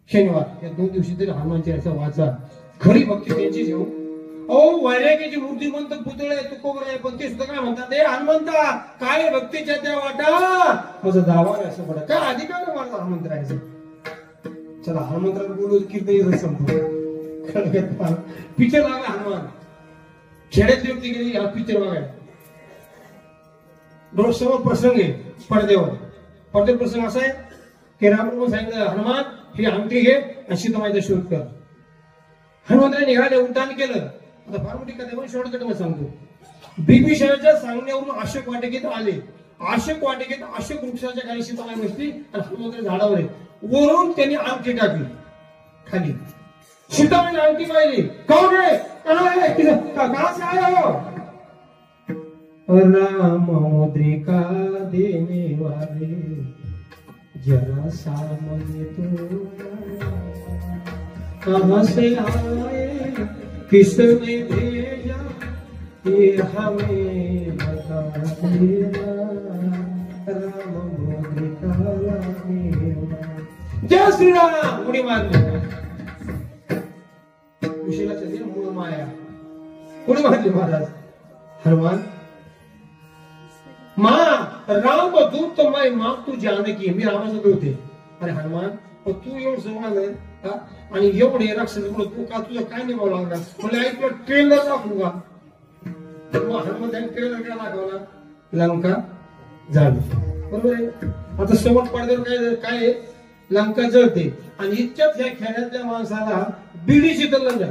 शनिवार या 2 दिवशी तरी हनुमान चालीसा वाचा. खरी भक्ती त्यांची घेऊ. ओ वैराग्याची मूर्तिमंत पुतळे तुकोबर आहे पण ते सुद्धा काय म्हणतात हे हनुमंता काय भक्तीच्या त्या वाटा माझा दावा आहे असं पडा काय अधिकार आहे मला हनुमंत राहायचं. चला हनुमंतराला बोलू कीर्तन संपलं. पिक्चर लागला हनुमान खेड्यातली व्यक्ती गेली हा पिक्चर बघायला. डोळ्यासमोर प्रसंग आहे पडद्यावर. पडद्यावर प्रसंग असा आहे की रामन सांगितलं हनुमान ही अंगठी घे आणि सीतामाईचा शोध कर. हनुमंताने निघाले उड्डाण केलं. आता फार मोठी कथा पण शॉर्टकट मध्ये सांगतो. बिंबिसाराच्या सांगण्यावरून अशोक वाटिकेत आले. अशोक वाटिकेत अशोक वृक्षाच्या खाली सीतामाई बसली आणि हनुमंत झाडावर आहे. वरून त्यांनी अंगठी टाकली खाली. सीतामाईने अंगठी पाहिली. कौन है? कहां से आए हो? राम मुद्रिका देने वाले जरा सामने तो कहां से आए किसने भेजा ये हमें बता देना राम मुद्रिका जय श्री राम. उडी मारली विषयाला चलिए मूळ माया कोणी मारली महाराज? हनुमान मां राम दूत तो मैं माग तू जानकी मी रामाचा दूत आहे. अरे हनुमान तू एवढं समजलं आणि एवढे राक्षस तू का तुझं काय निभावं लागणार? म्हणजे ऐकलं ट्रेलर दाखवू का? हनुमंतांनी ट्रेलर काय दाखवला? लंका झाली. बरोबर आहे. आता शेवट पडद्यावर काय काय लंका जळते आणि इतक्याच या खेड्यातल्या माणसाला बीडीची तलंग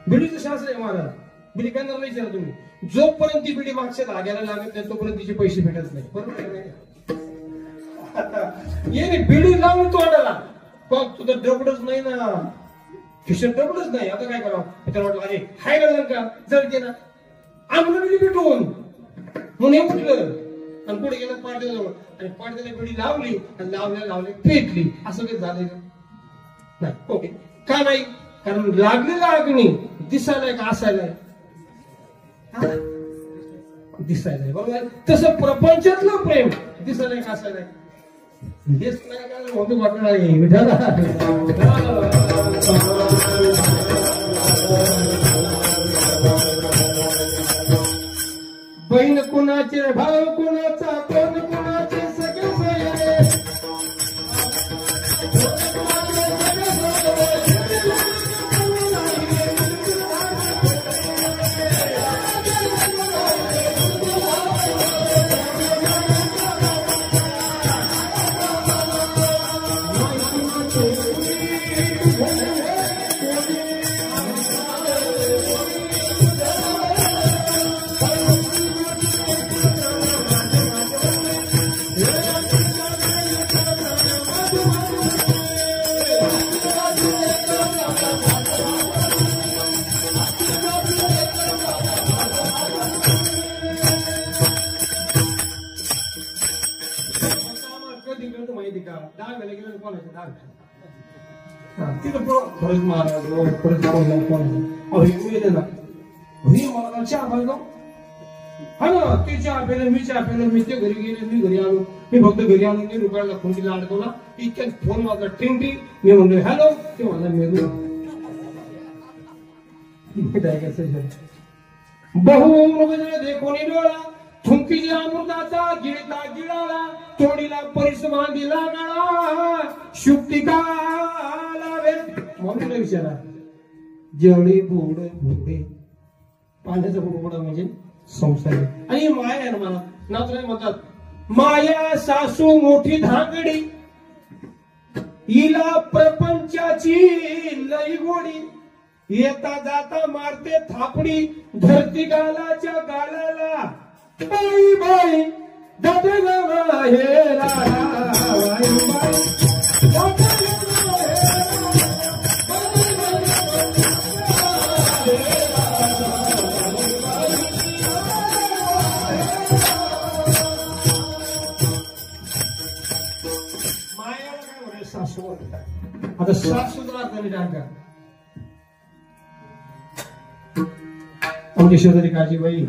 बिडीचं शास्त्र आहे महाराज. बिडी करणार नाही विचारा तुम्ही. जोपर्यंत ती बिडी मागच्या धाग्याला लागत नाही तोपर्यंत तिचे पैसे भेटत नाही. बरोबर आहे नाही? आता ये बिडी लावून तोंडाला पण तुझं डबडच नाही ना, खिशात डबडच नाही. आता काय करावं? त्याला वाटलं अरे हाय का जळते ना, आम्हाला बिडी भेटून म्हणून हे उठलं आणि पुढे गेलं पाडद्याजवळ आणि पाडद्याला बिडी लावली आणि लावल्या पेटली. असं काही झालंय का? नाही. ओके, का नाही? कारण लागलेला अग्नी दिसायलाय का असायलाय? दिसायलाय. बरोबर. तसं प्रपंचातलं प्रेम दिसायलाय का असायलाय? हेच नाही का होतो वाटणार आहे विठाला. बहीण कुणाचे, भाव कुणाचा, कोण कुणाचे सगळे सोयरे. माहिती का? डाग गेलं कोणाचं डाग तिथं खरंच महाराज खरंच कोण येते ना मला चहा पाहिजे हा ना. ते चहा पेलं, मी चहा पेलं, मी ते घरी गेले, मी घरी आलो. मी फक्त घरी आलो मी रुपयाला फोन दिला अडकवला. इतक्यात फोन वाजला टिंग टिंग. मी म्हणलो हॅलो. ते म्हणला मेरू बहु मृग देखोनी डोळा थुंकीच्या अमृताचा गिळता गिळाला तोडीला परिसमा दिला गळा शुक्तिकाला म्हणून विचारा जळी बुड बुडे पाण्याचा बुडबुडा म्हणजे संसार. आणि माया आहे ना मला नाव तुला म्हणतात माया सासू मोठी धांगडी हिला प्रपंचाची लई गोडी येता जाता मारते थापडी धरती गालाच्या गालाला बाई बाई दादा गावा हेरा बाई बाई मायाला काय म्हणे सासू. आता सासू नाही टाका आमच्या शेजारी काळजीबाई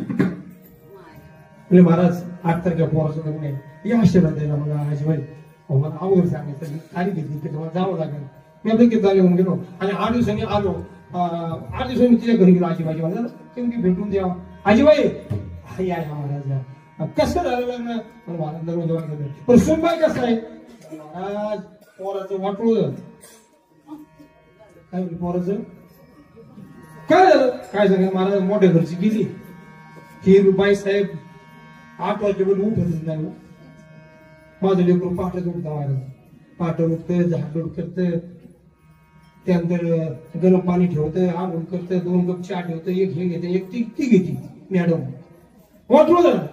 म्हणजे महाराज 8 तारखेला पोराचं लग्न आहे. या आशीर्वाद द्यायला मला आजीबाई मला आवड सांगायचं तारीख घेतली की तुम्हाला जावं लागेल. मी आता किती जागे गेलो आणि 8 दिवसांनी आलो. 8 दिवसांनी तिच्या घरी गेलो. आजीबाई मला तुम्ही भेटून द्यावा. आजीबाई या महाराज कसं झालं लग्न? महाराज दरवाजा गेलं पण सुनबाई कसं आहे महाराज पोराचं वाटलं काय पोराचं काय झालं काय सांगा महाराज मोठ्या घरची गेली ही बाई साहेब 8 वाजेपर्यंत उठत नाही. माझं लेकरू पाठच उठता महाराज पाठ उठतं झाडूड करतं त्यानंतर गरम पाणी ठेवतं आंघोळ करतं 2 कप चहा ठेवतं एक हे घेते एक ती घेते मॅडम वाटलं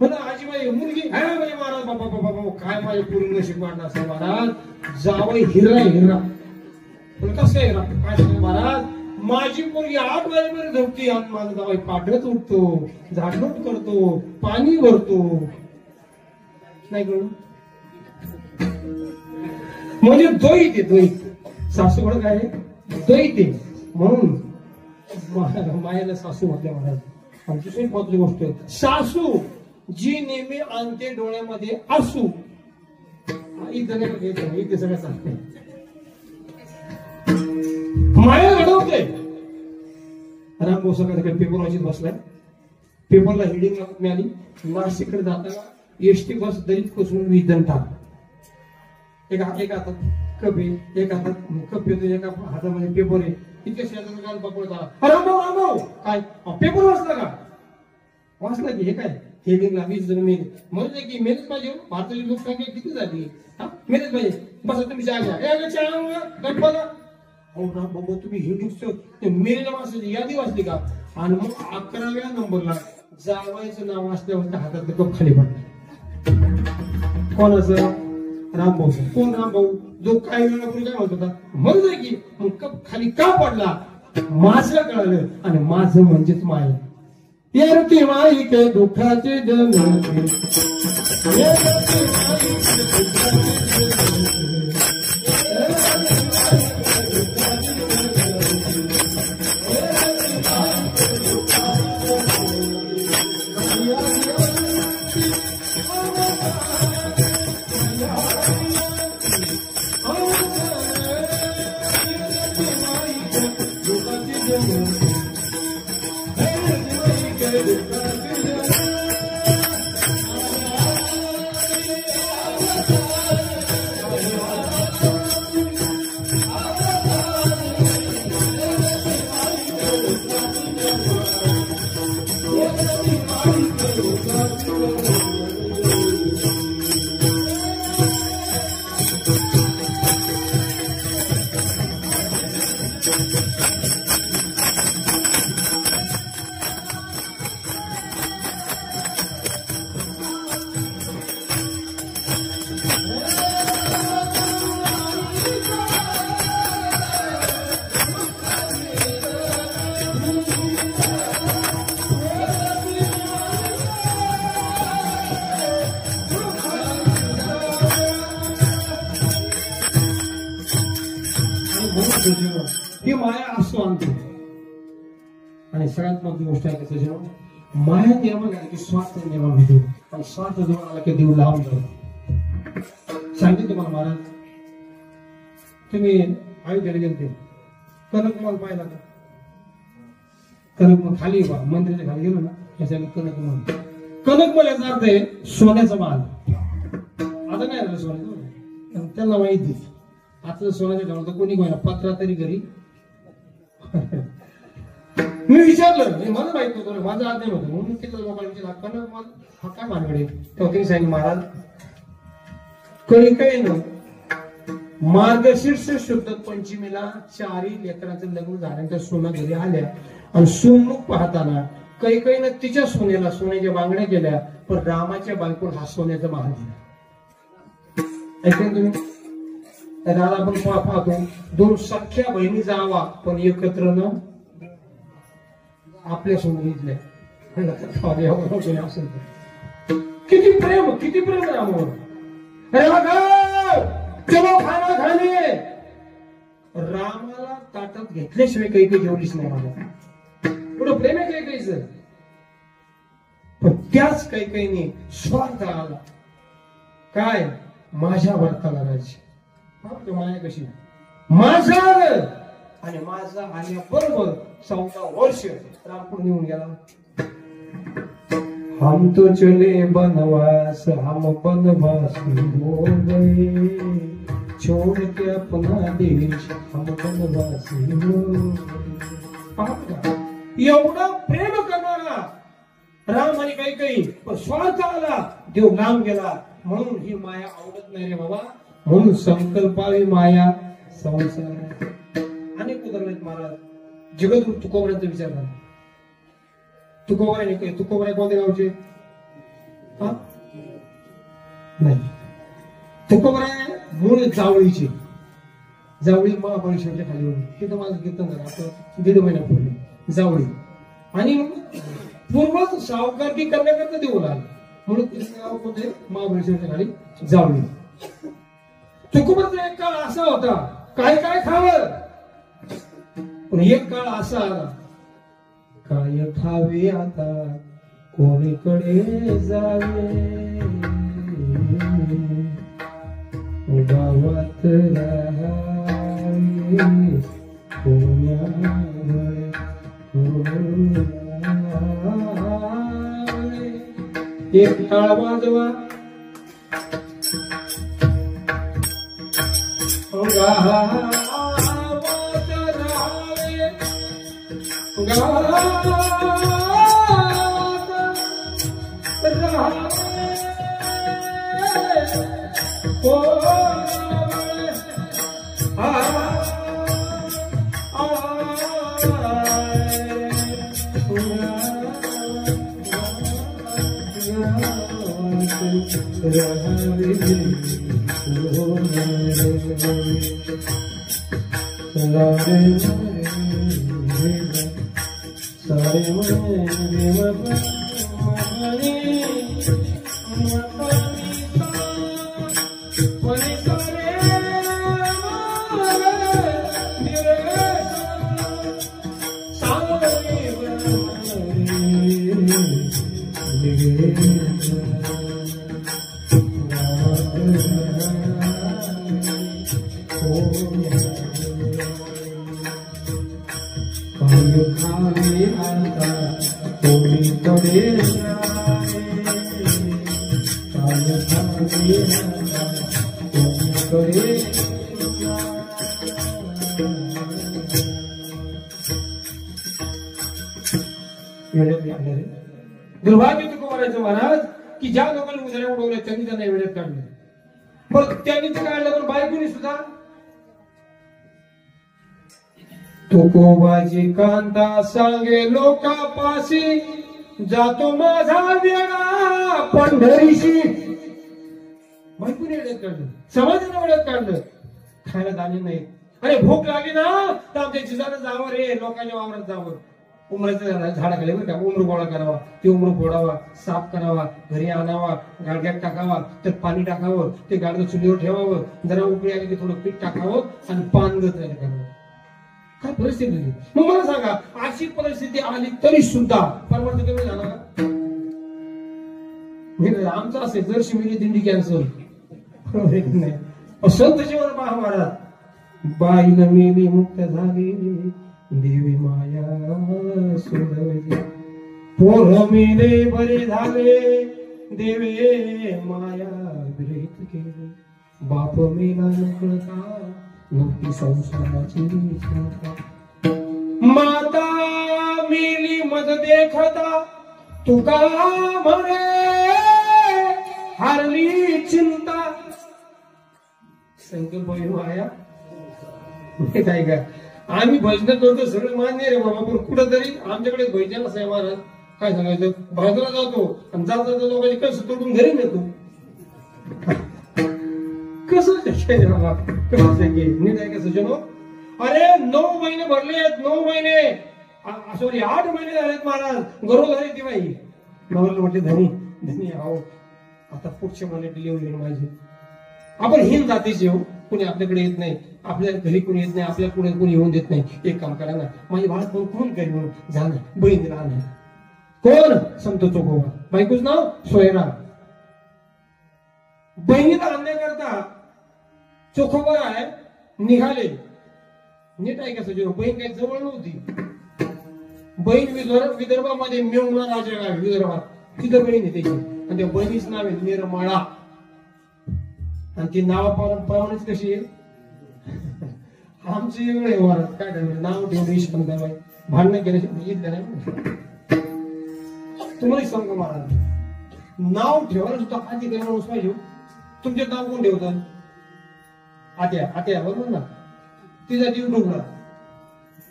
पण आजीबाई मुलगी आहे म्हणजे महाराज बाबा बाबा काय माझ्या पूर्ण नशीब वाढणार असं महाराज जावई हिरा हिरा पण कसं आहे काय सांग महाराज माझी मुलगी 8 वाजेपर्यंत झोपते आणि माझा जावई पाठच उठतो झाडलोट करतो पाणी भरतो नाही कळलं म्हणजे द्वैत द्वैत सासूकडे काय द्वैत म्हणून मायाला सासू म्हटल्या महाराज. आणि दुसरी महत्वाची गोष्ट सासू जी नेहमी आणते डोळ्यामध्ये असू इथे सगळं सांगते माया घडवते. राम बोसाकडे काही पेपर वाचित बसलाय पेपरला हेडिंग मिळाली नाशिककडे जाताना एसटी बस दलित कोसळून विधन टाक एका हातात कप आहे एका हातात कप येतो एका हातामध्ये पेपर आहे इतक्या शेजारी काल पकडता रामभाऊ काय पेपर वाचला का वाचला की हे काय हेडिंगला 20 जण मेले म्हणजे की मेलेच पाहिजे. भारताची लोकसंख्या किती झाली मेलेच पाहिजे बस तुम्ही चहा घ्या चहा गणपला अहो राम बाबा तुम्ही हे दुःख मेलेल्या माणसाची यादी वाचली का? आणि मग 11व्या नंबरला जावयाचं नाव असल्यावर त्या हातात कप खाली पडला. कोणाचं? रामभाऊ. कोण रामभाऊ? जो काही वेळापूर्वी काय म्हणत होता, म्हणत आहे की मग कप खाली का पडला? माझं कळालं, आणि माझं म्हणजेच माय. येरती माई के दुःखाचे जन्म ही माया असतो आणते. आणि सगळ्यात मोठी गोष्ट आहे त्याच्या माया निर्माण झाली की स्वार्थ निर्माण होतो, आणि स्वार्थ जवळ आला की देव लावून जातो. सांगितलं तुम्हाला महाराज, तुम्ही अयोध्येला गेलते, कनकमल पाहिला का? कनकमल खाली मंदिराच्या खाली गेलो ना, त्याच्याने कनकमल. कनकमल याचा अर्थ आहे सोन्याचा माल. आता नाही झालं सोन्याचं, त्यांना माहिती आता सोन्याच्या ठेवलं तर कोणी कोणा पत्रा तरी घरी. मी विचारलं, मला माहित नव्हतं, माझा अर्थ नव्हतं, म्हणून तिथं लोकांना विचारलं हा काय मानकडे. तेव्हा त्यांनी सांगितलं महाराज, काही न मार्गशीर्ष शुद्ध पंचमीला 4 लेकरांचं लग्न झाल्यानंतर सोनं घरी आल्या, आणि सोनमुख पाहताना काही न तिच्या सोन्याला सोन्याच्या बांगड्या केल्या, पण रामाच्या बायकोला हा सोन्याचा महाल दिला. ऐकून तुम्ही राला आपण पाहतो, 2 सख्या बहिणी जावा पण एकत्र न आपल्या सोनीतल्या. किती प्रेम, किती प्रेम रामावर. चलो खाना खाणे. रामाला ताटात घेतल्याशिवाय काही जेवलीच नाही. मला एवढं प्रेम आहे काहीच, पण त्याच काही स्वार्थ आला. काय? माझ्या वर्ताला राजी. माया कशी माझा आलं, आणि माझा आल्याबरोबर 14 वर्ष रामपूर निघून गेला. हम तो चले बनवास, हम बनवास हो गए, छोड़ के अपना देश हम बनवास हो गए. एवढं प्रेम करणारा राम आणि काही पण स्वार्थ आला, देव लांब गेला. म्हणून ही माया आवडत नाही रे बाबा. म्हणून संकल्पावी माया संसार. अनेक उदाहरण आहेत महाराज. जगद्गुरु तुकोबऱ्यांचा विचार करा. तुकोबऱ्या कोणत्या गावचे? नाही, तुकोबऱ्या मूळ जावळीचे. जावळी महाबळेश्वरच्या खाली होती. तिथं माझं कीर्तन झालं आता 1.5 महिन्यापूर्वी. जावळी आणि पूर्वज सावकारकी करण्याकरता देऊ लागले, म्हणून तिथं गाव कोणते? महाबळेश्वरच्या खाली जावळी. तुकोबरचा एक काळ असा होता, काय काय खावं, पण एक काळ असा आला, काय खावे आता कोणीकडे जावे, गावात राहावे कोण्यामुळे. एक टाळ वाजवा, गावात राहावे, गावात राहावे दुर्भाग्य तुकोबारायचं महाराज की ज्या लोकांनी उजळ्या उडवल्या त्यांनी त्यांना वेळेत काढले, पण त्यांनी ते काढलं पण बायकोनी सुद्धा. तुकोबाजी कांता सांगे लोकापाशी, जातो माझा वेळा पंढरीशी. बायकोनी वेळेत काढलं, समाजाने वेळेत काढलं. खायला दाणे नाही, अरे भूक लागली ना तर आमच्या जिजानं जावं रे, लोकांच्या वावरात जावं. उमराच्या झाडाखाली बरं का उमरू गोळा करावा, ते उमरू फोडावा, साफ करावा, घरी आणावा, गाडग्यात टाकावा, त्यात पाणी टाकावं, ते गाडगं चुलीवर ठेवावं, जरा उकळी आली की थोडं पीठ टाकावं आणि पानगत तयार करावं. काय परिस्थिती होती मग मला सांगा. अशी परिस्थिती आली तरी सुद्धा परवडत कमी झाला का? आमचं असेल जर मिली दिंडी कॅन्सल नाही. संत जीवन पहा महाराज. बाईला मेली मुक्त झाली, देवी माया सोडली. पोर मेले बरे झाले, देवे माया विरहित केली. बाप मेला न कळता, नव्हती संसाराची चिंता. माता मेली मज देखता, तुका म्हणे हारली चिंता. संकल्प माया काय का आम्ही भजन करतो सगळं मान्य रे बाबा, पण कुठंतरी आमच्याकडे भजन असं आहे महाराज. काय सांगायचं, भजनाला जातो आणि जाता लोकांची कसं तोडून घरी नेतो. कसं शक्य बाबा, कसं शक्य नीट आहे का सजनो? अरे 9 महिने भरले आहेत, 9 महिने सॉरी 8 महिने झालेत महाराज. गरोदरी ती बाई नवऱ्याला म्हटले धनी धनी आहो आता पुढच्या महिन्यात डिलिव्हरी माझी. आपण हिंद जातीचे हो, कुणी आपल्याकडे येत नाही, आपल्या घरी कोणी येत नाही, आपल्या पुढे कोणी येऊन देत नाही. एक काम करा ना, माझी बाळ कोण करी म्हणून जा ना, बहीण राहणार. कोण? संत चोखोबा. बायकोच नाव सोयरा. बहिणीला आणण्याकरता चोखोबा आहे निघाले. नीट आहे का सजीव? बहीण काही जवळ नव्हती. बहीण विदर्भामध्ये मेवणा राजा गाव विदर्भात, तिथं बहीण आहे त्याची, आणि त्या बहिणीच नाव आहे निर्मळा. आणि ती नाव पाहुणेच कशी आहे आमची एवढे महाराज. काय ठेवलं नाव ठेवलं बाई, भांडण केल्याशिवाय येत नाही. तुम्हाला सांगतो महाराज, नाव ठेवायला सुद्धा आधी काही माणूस पाहिजे. तुमचे नाव कोण ठेवतात? आत्या. आत्या बरोबर ना, तिचा जीव डुबला.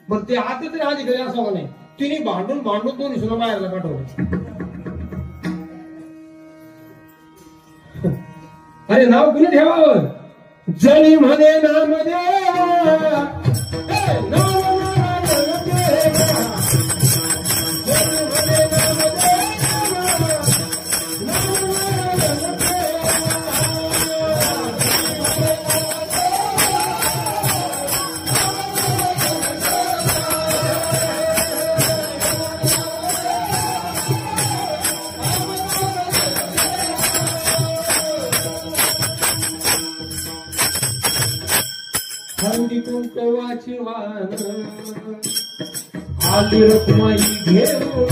बरं ते आत्या तरी आधी घरी असावं नाही. तिने भांडून दोन्ही सुद्धा बाहेरला पाठवलं. अरे नाव कुणी ठेवावं? जनी म्हणे नामदेवा, कुंकवाची वाण आली रखमाई घेऊ.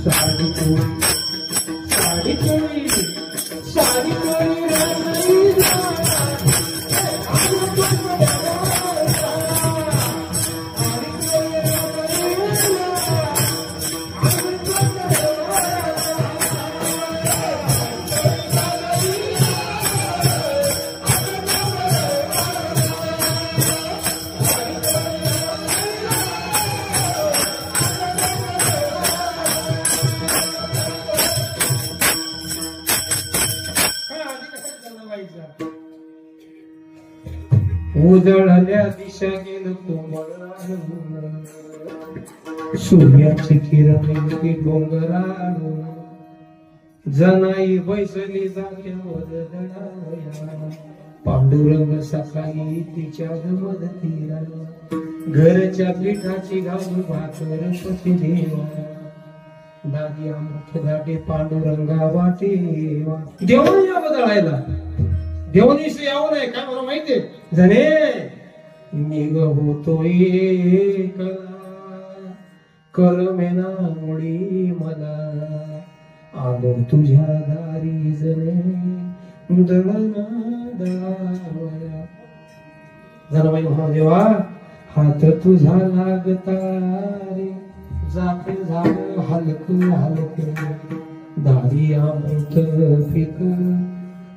साडी कोळी उजळल्या दिशा गेलं कोमळान सूर्याची किरण ती डोंगरान जनाई बैसली जागेवर दडाया पांडुरंग सकाळी तिच्या मदतीला घरच्या पिठाची घालून भाकर पती देवा दादी अमृत दाटे पांडुरंगा वाटे देवाने या बदलायला देवानी यावं नाही काय मला माहितीये जणे निग होतोय कलमेना मुळी मला आलो तुझ्या दारी जणे दळना दळावया जनाबाई म्हणा देवा हात तुझा लागता रे जाते झाड हलक हलक दारी अमृत पिक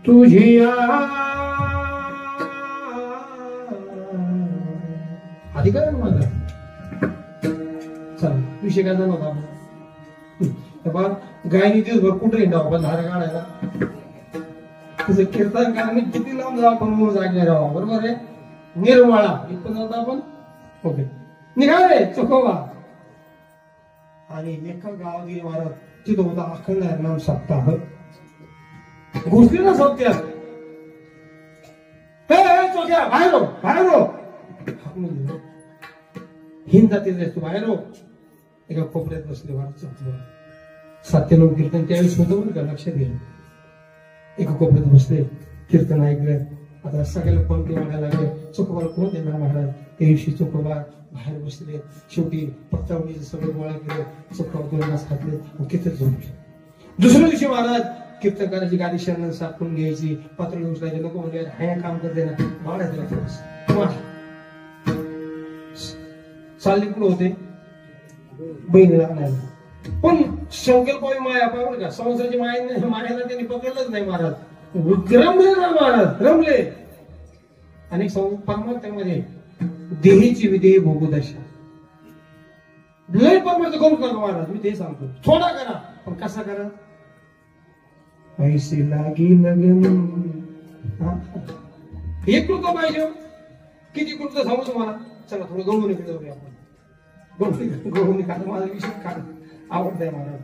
तुझी अधिकार माझा चल विषय काय झाला होता गायनी दिवसभर कुठे हिंडावं आपण धारा काढायला तुझं कीर्तन कारण किती लांब जाऊ आपण मूळ जागे राहावं बरोबर आहे निर्मळा इथं जातो आपण ओके निघाले चुकवा आणि एका गावात गेले महाराज तिथं होता अखंड नाम सप्ताह घुसली ना सत्या चोक्या बाहेर बाहेर हिंद जाते तू बाहेर एका कोपऱ्यात बसले महाराज सत्यलोक कीर्तन त्यावेळेस होतं बरं का लक्षात गेलं एका कोपऱ्यात बसले कीर्तन ऐकलं आता सगळ्याला फोन ते म्हणायला लागले चोकोबाला कोण देणार महाराज त्या दिवशी चोकोबा बाहेर बसले शेवटी पत्रावळीचं सगळं गोळा केलं चोकोबा 2 तास खातले किती झोपले दुसऱ्या दिवशी महाराज कीर्तनकाराची गादी शरण सापून घ्यायची पत्र उचलायचे नको म्हणजे हाय काम करते ना वाढायचं थोडस चालले कुठं होते बहिणीला आणायला पण संकल्पावी माया पाहिजे का संसाराची मायाला त्यांनी पकडलंच नाही महाराज रमले ना महाराज रमले आणि परमार्थामध्ये देहीची विदेही भोगुदशा लय परमार्थ करून करा महाराज मी ते सांगतो थोडा करा पण कसा करा ऐसे लागी लगन एक कृत पाहिजे किती कृत सांगू तुम्हाला चला थोडं गहून जाऊया आपण गहून काढ माझा विषय काढ आवडतंय महाराज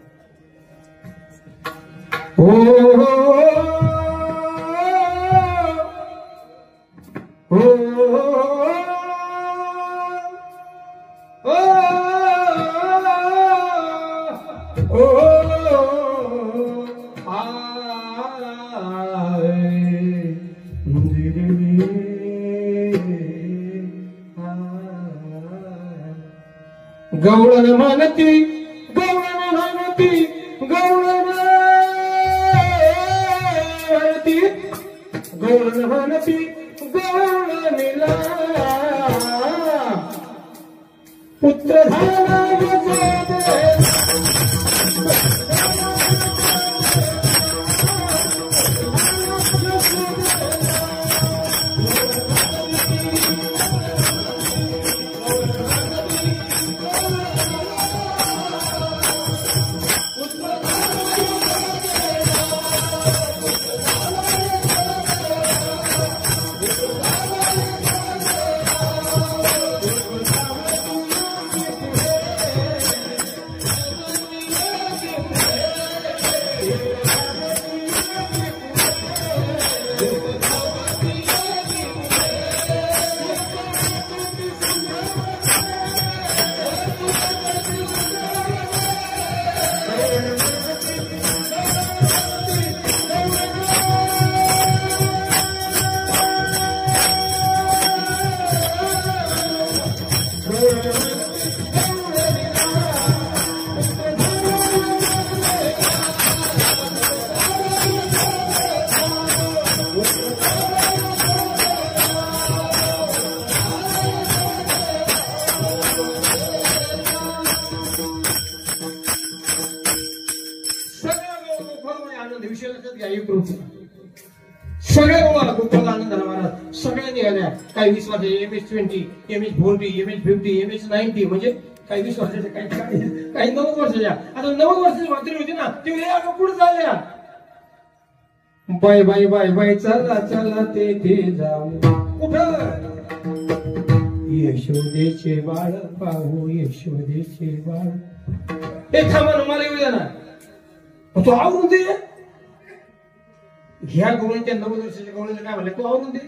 गवळण मानती गवळण मानती गवळण मानती गवळण मानती गवळणीला पुत्र झाला सगळ्या गोपाला आनंद झाला महाराज सगळ्यांनी आल्या काही 20 वर्ष MS-20 MS-40 MS-50 MS-90 म्हणजे काही 20 वर्षाच्या काही 90 वर्षाच्या आता 90 वर्षाची म्हातारी होती ना ती पुढे चालल्या बाय बाय बाय बाय चला चला ते जाऊ कुठं यशोदेचे बाळ पाहू यशोदेचे बाळ. हे थांबा ना, मला येऊ द्या ना. तू आवरून दे. ह्या गवळीच्या 90 वर्षाच्या गवळीला काय म्हणलं, तू आवरून दे.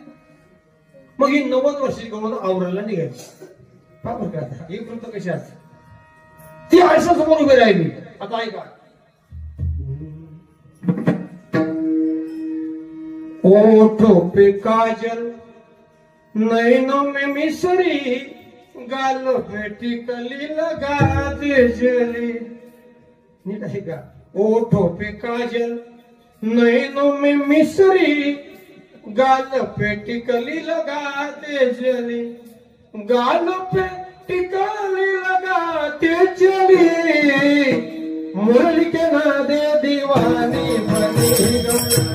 मग ही 90 वर्षाची गवळ आवरायला निघायची. पापर का एक वृत्त कशी असते ती आरशा समोर उभी राहिली. आता ऐका. ओठों पे काजल नैनों में मिसरी गालों पे टिकली लगा दे जली. नीट आहे का. ओठों पे काजल नैनों में मिसरी गालों पे टिकली लगा दे जली. गालों पे टिकली लगा दे जली. मुरली के नादे दीवानी बनी गई.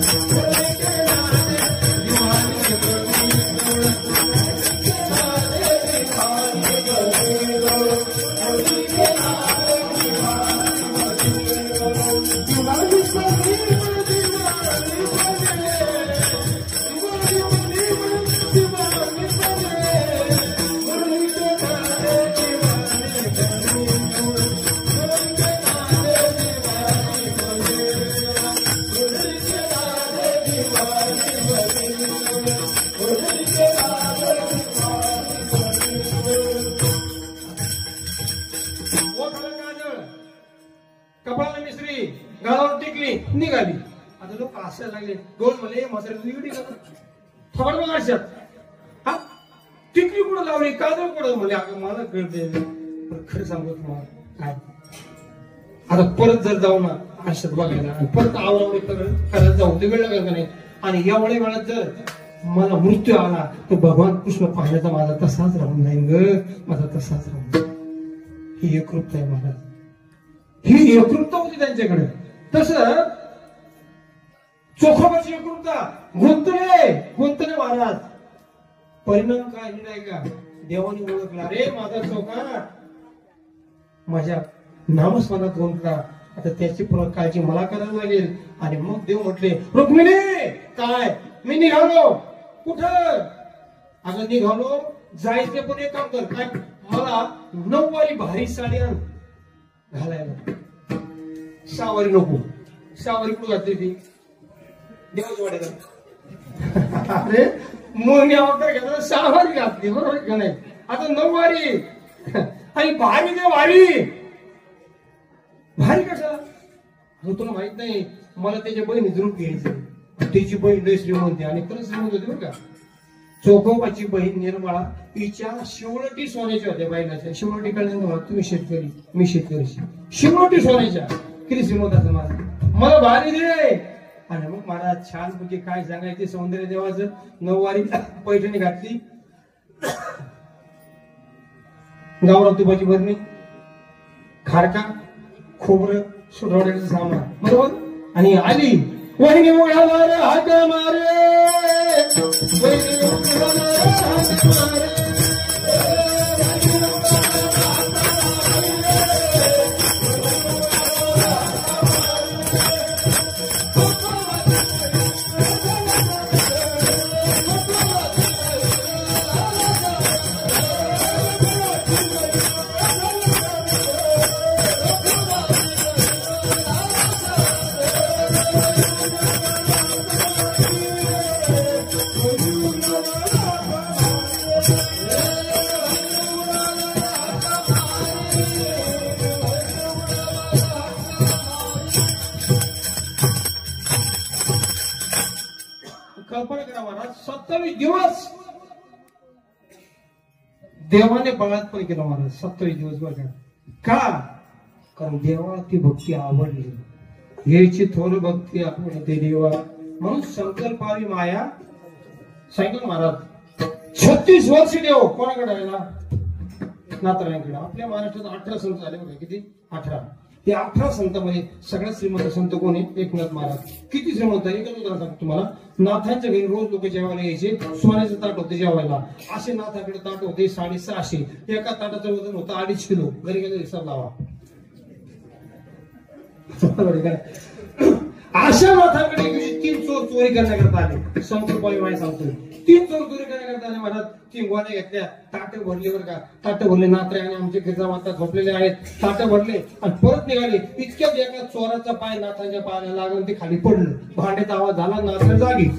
कपाळाला मिसरी गालावर टिकली निघाली. आता लोक हसायला लागले. गोल म्हणले म्हातारी एवढी का थोड बघ आरशात. हा टिकली कुठं लावली काजळ कुठं म्हणले. अगं मला कळते पण खरं सांगू तुम्हाला काय. आता परत जर जाऊ ना आरशात बघायला आणि परत आवडवड करायला जाऊ ते वेळ लागेल का नाही. आणि एवढ्या वेळात जर मला मृत्यू आला तर भगवान कृष्ण पाहण्याचा माझा तसाच राहून नाही ग. माझा तसाच राहून. ही एकरूपता आहे महाराज. ही एकरूपता होती त्यांच्याकडे. तस चोखोबाची एकरूपता गुंतले महाराज. परिणाम काय नाही का. देवाने ओळखला रे माझा चोखा माझ्या नामस्मरणात गुंतला. आता त्याची काळजी मला करायला लागेल. आणि मग देव म्हटले रुक्मिणी काय मी निघालो. कुठं. अगं निघालो जायचं पण एक काम कर काय मला 9 वारी भारी साडी आण घालायला. 6 वारी नको. 6 वारी कुठं घातली ती देवाच वाड्याला. अरे मग अवतार घेतला 6 वारी घातली बरोबर का नाही. आता 9 वारी आणि भारी दे वारी. भारी कशा तुला माहित नाही. मला त्याच्या बहिणीचं रूप घ्यायचं. त्याची बहीण लय श्रीमंती आणि खरंच श्रीमंत होती बरं का. चोखोबाची बहीण निर्मळा हिच्या शिवलटी सोन्याच्या होत्या बाईलाच्या. शिवलटी कळल्या तुम्ही शेतकरी मी शेतकरी. शिवलटी सोन्याच्या किती श्रीमंताचं माझं. मला भारी दे. आणि मग मला छान म्हणजे काय सांगायचे सौंदर्य देवाचं. 9 वारी पैठणी घातली. गावरान तुपाची भरणी खारका खोबरं सुरवण्याचं सामान बरोबर. आणि आली वहिनी उघडाला रे हात मारे. वहिनी उघडाला रे हात मारे. कल्पना करा महाराज 27 दिवस देवाने बळात्कार केला महाराज. 27 दिवस बघा का. कारण देवाला ती भक्ती आवडली. याची थोर भक्ती आवडते देवा म्हणून संकल्पावी माया सांगितलं महाराज. 36 वर्ष देव कोणाकडे राहिला नातरांकडे. आपल्या महाराष्ट्रात 18 संत झाले बघा. किती 18. ते 18 संतांमध्ये सगळ्यात श्रीमंत संत कोण आहे एकनाथ महाराज. किती श्रीमंत आहे एकच उदाहरण सांगतो तुम्हाला. नाथांच्या घरी रोज लोक जेवायला यायचे. सोन्याचं ताट होते जेवायला. असे नाथाकडे ताट होते 650. एका ताटाचं वजन होतं 2.5 किलो. घरी गेले हिसाब लावा. अशा नाथाकडे 3 चोर चोरी करण्याकरता आले. संकल्पावी माय सांगतो तीन चोर चोरी करण्याकरता महाराज तीन गोण्या घेतल्या, ताटे भरले बरं का, ताटे भरले. नात्रे आणि आमचे गिरजा माता झोपलेले आहेत, ताटे भरले आणि परत निघाले. इतक्यात एका चोराचा पाय नाथांच्या पायाला लागून ते खाली पडलं. भांड्याचा आवाज झाला, नाथांच्या जागी.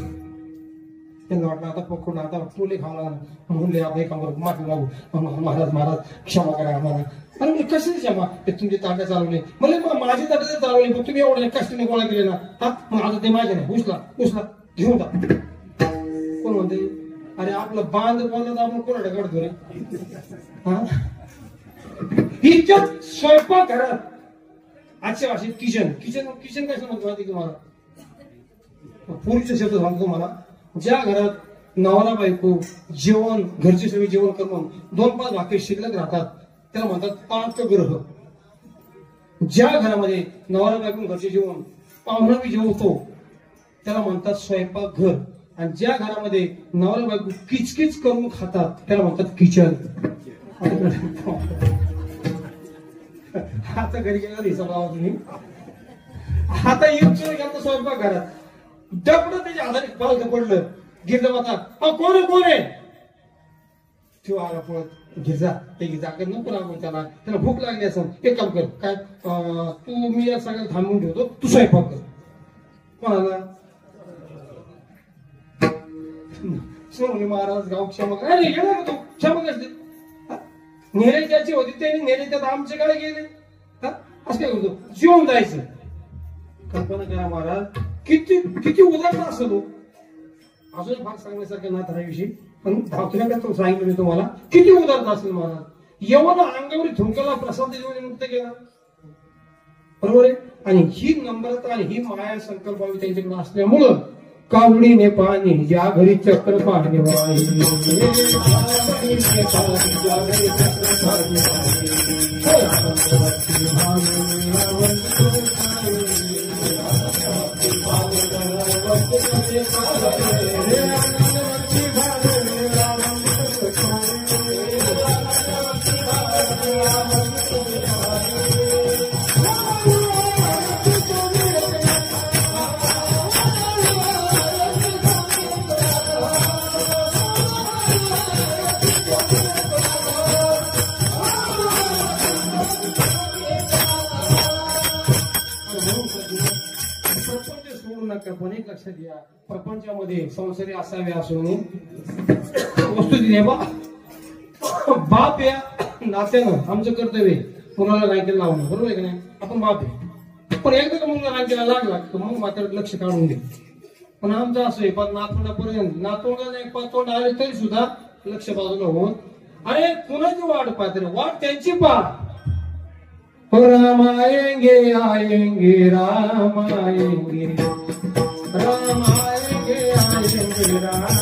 त्यांना वाटलं आता पकडून आता टोले खावा लागला. म्हणले आपण एका माफी मागू, महाराज महाराज क्षमा करा आम्हाला. अरे मी कशाची क्षमा, ते तुमचे ताटे चालवले. म्हणजे माझे ताटे चालवले, पण तुम्ही एवढ्या कष्टाने गोळा केले ना, हा मग आता ते माझे नाही. उचला घेऊन जा. कोण म्हणते अरे आपलं बांध बोलत आपण कोणाकडे काढतो रे. हा इतक्यात स्वयंपाक घरात, आजच्या भाषेत किचन कसं म्हणतो माहिती तुम्हाला, पूर्वीचा शब्द सांगतो तुम्हाला. ज्या घरात नवरा बायको जेवण, घरचे सगळे जेवण करून 2-5 भाकरी शिल्लक राहतात त्याला म्हणतात पाकगृह. ज्या घरामध्ये नवरा बायको घरचे जेवण पाहुणा बी जेवतो त्याला म्हणतात स्वयंपाक घर. आणि ज्या घरामध्ये नवरा बायको किचकिच करून खातात त्याला म्हणतात किचन. आता घरी गेला हिसाब लावा तुम्ही. आता येऊन स्वयंपाक घरात डबडं त्याच्या हाताने पालखं पडलं. गिरजा माता कोण आहे ठेवा आला पळत. गिरजा ते गिरजाकडे नको लागून त्याला भूक लागली असं. एक काम कर, काय तू मी या सगळ्याला थांबवून ठेवतो, तू स्वयंपाक कर. कोणाला महाराज गाव क्षमा अरे गेला का तू क्षमा करते. नेरे ज्याची होती त्यांनी नेरे त्यात आमच्याकडे गेले. असं काय करतो, जेवून जायचं. कल्पना करा महाराज किती उदाहरण असं तो. अजून भाग सांगण्यासारखं ना त्याविषयी, पण धावण्याकरता सांगितलं मी तुम्हाला. किती उदाहरण असेल महाराज. यवन अंगावरी थुंकाला प्रसाद देऊन मुक्त केला, बरोबर आहे. आणि ही नम्रता आणि ही माया संकल्पावी त्यांच्याकडे असल्यामुळं कावडीने पाणी ज्या घरी चक्र पाणी पण एक लक्षात घ्या, प्रपंचामध्ये संसारी असावे असून वस्तू दिली बाप या नात्यानं आमचं कर्तव्य मुलाला रांकेला लावणं, बरोबर आहे का नाही. आपण बाप आहे, पण एकदा का मुलगा रांकेला लागला तर मग मात्र लक्ष काढून दे. पण आमचं असं आहे, पण नातवंडापर्यंत नातवंडाला एक पातोंड आले तरी सुद्धा लक्ष बाजूला होऊन अरे कुणाची वाट पाहत रे, वाट त्यांची पा. राम आएंगे आएंगे राम आएंगे राम आएंगे आएंगे राम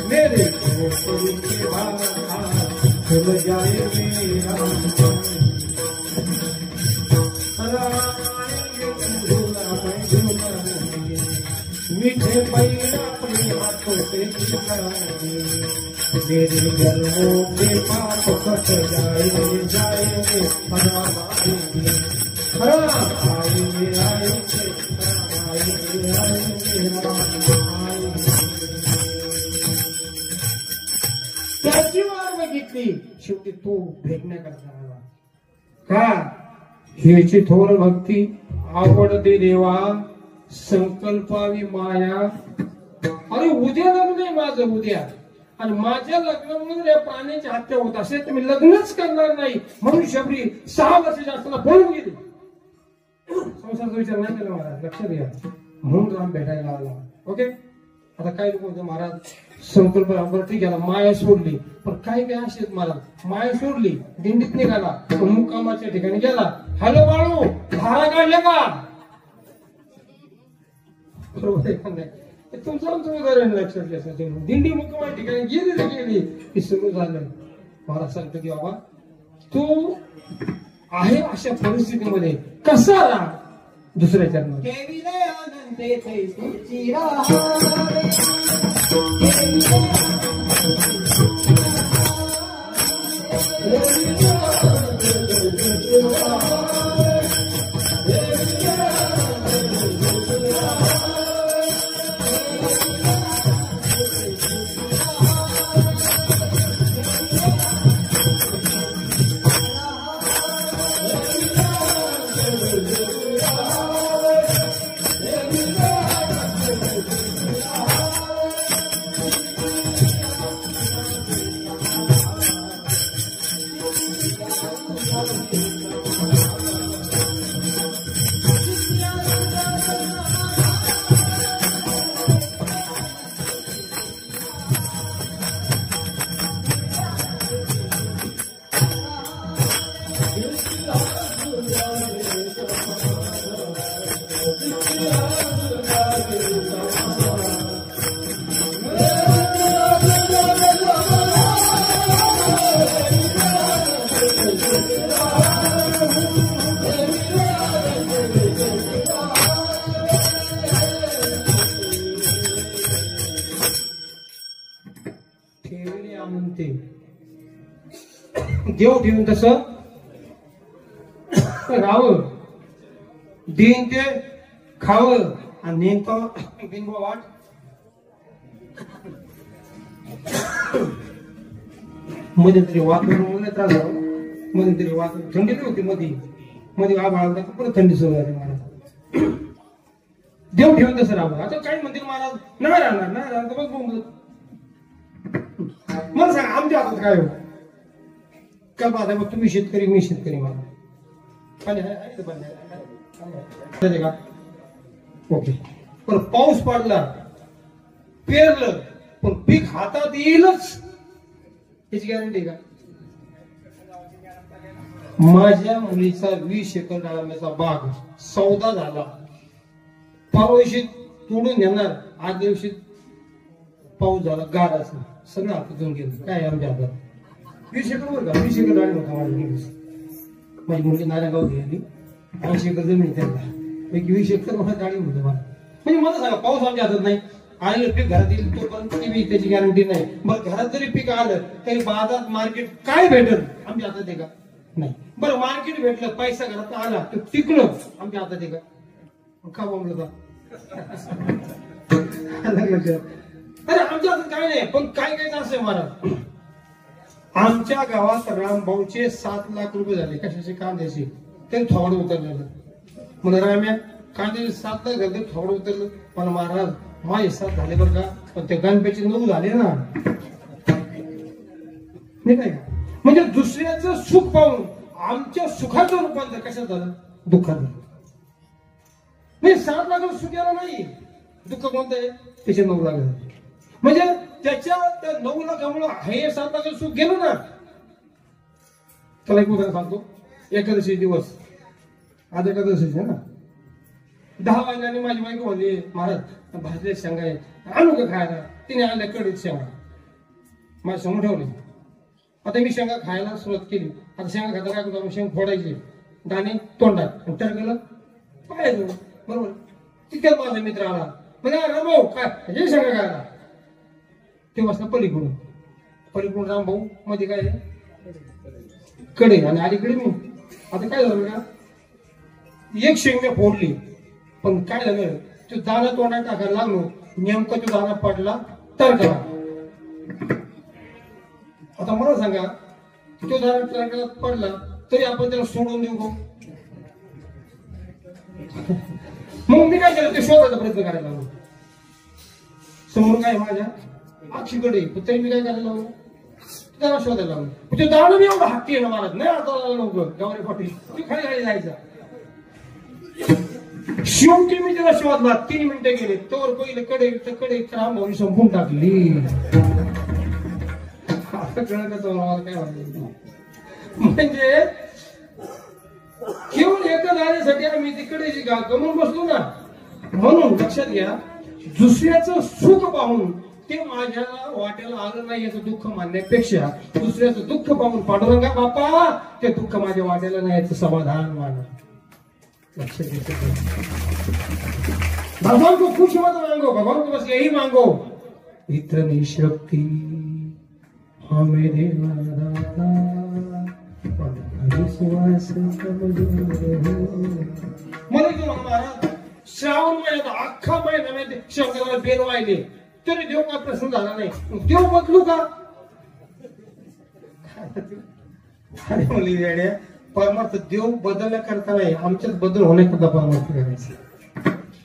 मेरे खुल जाएंगे मीठे पैर अपने हाथों से खिलाएंगे, मेरे गलों के पाप कट जाएंगे आएंगे त्याची वाट बघितली. शेवटी तो भेटण्याकरता आला का. हेची थोर भक्ती आवडते देवा संकल्पावी माया. अरे उद्या लग्न आहे माझं उद्या, आणि माझ्या लग्नामध्ये या प्राण्याची हत्या होत असेल तर मी लग्नच करणार नाही म्हणून शबरी 6 वर्षाच्या असताना पळून गेली. संसाराचा विचार नाही केला महाराज, लक्षात घ्या. म्हणून राम भेटायला आला. ओके. आता काय लोक म्हणतो महाराज संकल्प ठीक आहे माया सोडली, पण काही काय असेल महाराज माया सोडली दिंडीत निघाला पण मुक्कामाच्या ठिकाणी गेला. हॅलो बाळू धारा काढल्या का, बरोबर आहे का नाही. तुमचं आमचं उदाहरण लक्षात घ्यायचं. दिंडी मुक्कामाच्या ठिकाणी गेली की सुरू झालं. महाराज सांगतो की बाबा तू आहे अशा परिस्थितीमध्ये कसा राहा दुसऱ्या चरणात. म्हणते तुझी राहावे देव ठेवून तसं राहावं दिन ते खावं आणि नेमकं बिनबो वाट मध्ये तरी वातावरण त्रास झाला मध्ये तरी वातावरण थंडी होती मध्ये आभाळ होता परत थंडी सुरू झाली महाराज देव ठेवून तसं राहावं आता काय म्हणतील महाराज नाही राहणार तर बघ मला सांग आमच्या हातात काय हो का माझा मग तुम्ही शेतकरी मी शेतकरी मला का ओके पण पाऊस पडला पेरलं पण पीक हातात येईलच याची गॅरंटी का माझ्या मुलीचा 20 एकर डाळिंबाचा बाग सौदा झाला परवाशी तोडून घेणार आज दिवशी पाऊस झाला गार असं सगळं हातातून गेलं काय आमच्या हातात 20 एकर वर का 20 एकर डाळिंब होता माझी मुलगी नारायणगाव गेली 80 एकर जमीन त्यांना 20 एकर मला डाळिंब होतं मला म्हणजे मला सांगा पाऊस आमच्या हातात नाही आणि पीक घरात येईल तोपर्यंत त्याची गॅरंटी नाही बरं घरात जरी पीक आलं तरी बाजारात मार्केट काय भेटल आमच्या हातात आहे का नाही बरं मार्केट भेटलं पैसा घरात आला तर टिकलं आमच्या हातात आहे का बोललं अरे आमच्या हातात काय नाही पण काय काय असं आहे महाराज आमच्या गावात रामभाऊचे 7 लाख रुपये झाले कशाचे कांद्याचे ते थोडं उतरलेलं म्हणून राम्या कांद्याचे 7 लाख झाले थोडं उतरलं पण महाराज माझे 7 झाले बरं का पण ते गणपतीचे 9 झाले ना नाही काय म्हणजे दुसऱ्याचं सुख पाहून आमच्या सुखाचं रूपांतर कशात झालं दुःखात झालं म्हणजे 7 लाख सुख याला नाही दुःख कोणतं आहे त्याचे 9 लाख झाले म्हणजे त्याच्या त्या 9 लाखामुळे हे 7 लाख सुख गेलं ना त्याला एक उदाहरण सांगतो एकादशी दिवस आज एकादशी आहे ना 10 वाजल्याने माझी बायको म्हणली महाराज भाजले शेंगा आहे आणू का खायला तिने आणल्या कडीत शेंगा माझ्या समोर ठेवले आता मी शेंगा खायला सुरुवात केली आता शेंगा खाता काय करतो शेंग फोडायची दाणे तोंडात तर गेलं पाहायचं बरोबर तिथेच माझा मित्र आला म्हणजे रामभाऊ काय हे शेंगा खायला ते वाजता पलीकडून रामभाऊ मध्ये काय कडे आणि अलीकडे मी आता काय झालं का एक शेंग मी फोडली पण काय झालं तो दाना तोंडात टाकायला लागलो नेमका तो दाना पडला तर करा आता मला सांगा तो दाना तोंडात पडला तरी आपण त्याला सोडून देऊ का मग मी काय केलं ते शोधायचा प्रयत्न करायला लागलो समोर काय माझ्या अक्षीकडे तरी मी काय करायला लागलो त्याला शोधायला लागलो ते दाना मी एवढा हत्ती आहे ना महाराज नाही आता लवकर गवारी पाटील ती खाली खाली जायचा शेवटी मी त्याला शोधला 3 मिनिटं गेले तोवर पहिले कडे रामभाऊनी संपून टाकली असं कळलं का मला काय वाटलं म्हणजे केवळ एका जाण्यासाठी आम्ही तिकडे गमून बसलो ना म्हणून लक्षात घ्या दुसऱ्याचं सुख पाहून ते माझ्या वाट्याला आलं नाही याचं दुःख मानण्यापेक्षा दुसऱ्याचं दुःख पाहून पांडुरंगा बापा ते दुःख माझ्या वाट्याला नाही याचं समाधान माना भगवान को कुछ मत मांगो, भगवान को बस यही मांगो, इतनी शक्ति हमें देना दाता, विश्वास मला तो महाराज श्रावण महिन्यात अख्खा महिन्यामध्ये शंकराला बेल वाहिले तरी देव का प्रश्न झाला नाही, देव बदलू का? अरे मुली वेड्या, परमार्थ देव बदलण्याकरता नाही, आमच्यात बदल होण्याकरता परमार्थ करायचं.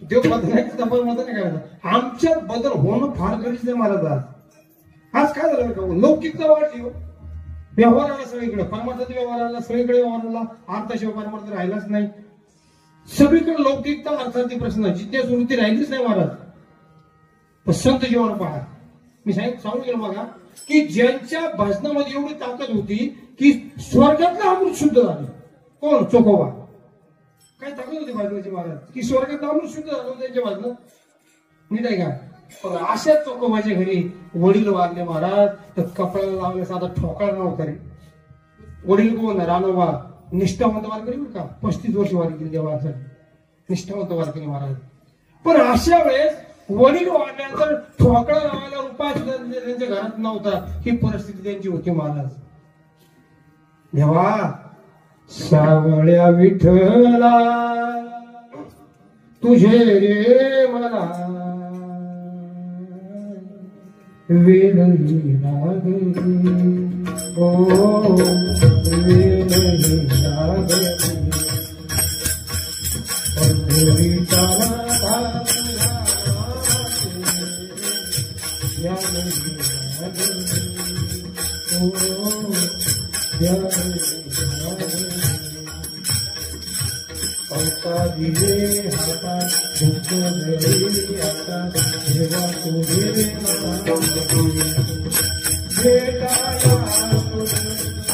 देव बदलण्याकरता परमार्थ नाही करायचा, आमच्यात बदल होणं फार गरजेचं आहे महाराज. आज काय झालं का, लौकिकता वाढली हो, व्यवहार आला सगळीकडे, परमार्थाचा व्यवहार आला सगळीकडे, व्यवहार आला, अर्थाशिवाय परमार्थ राहिलाच नाही. सगळीकडे लौकिकता अर्थार्थी प्रश्न, जिज्ञासवृत्ती राहिलीच नाही महाराज. पण संत जीवन पहा, मी सांगू गेलो बघा की ज्यांच्या भजनामध्ये एवढी ताकद होती की स्वर्गातलं अमृत शुद्ध झालं. कोण? चोखोबा. काय ताकद होती भजनाची महाराज की स्वर्गातलं अमृत शुद्ध झालं त्यांच्या भजनात, नीट आहे का? पण अशा चोखोबाच्या घरी वडील वारले महाराज, तर कपड्याला लावले साधा ठोकळा नव्हता रे. वडील कोण? रानोबा, निष्ठावंत वारकरी बरं का, 35 वर्ष वारी केली देवासाठी, निष्ठावंत वारकरी महाराज. पण अशा वेळेस वडील वारल्यानंतर ठोकळा लावायला रुपया सुद्धा त्यांच्या घरात नव्हता, ही परिस्थिती त्यांची होती महाराज. देवा सावळ्या विठ्ठला तुझे रे मला वेलही लागली, ओ वेलही लागली, पंढरीचा पंका दिले हातात दुःख घरी आता जेव्हा तुझे भेटाया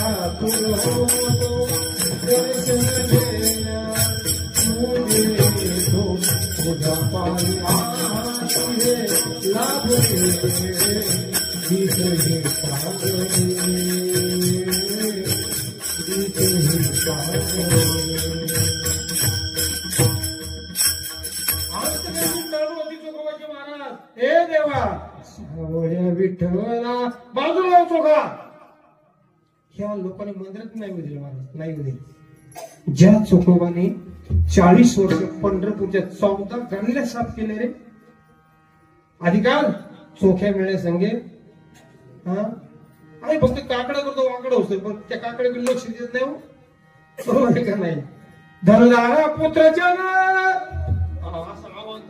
आतुर होतो दर्शन घेण्या तुझ्या पाणी तुझे लाभले दिसही पागले दिसही पागले. हे देवा सावळ्या विठ्ठला बाजूला होतो का? ह्या लोकांनी मंदिरात नाही दिले महाराज, नाही दिले. ज्या चोखोबाने 40 वर्ष पंढरपूरच्या 14 गल्ल्या साफ केले रे, अधिकार चोख्या मिळण्या संगे. हा आणि फक्त काकडा करतो वाकडा होतो, पण त्या काकड्याकडे लक्ष देत नाही. बरोबर आहे का नाही? धनदारा पुत्राच्या असं आवाज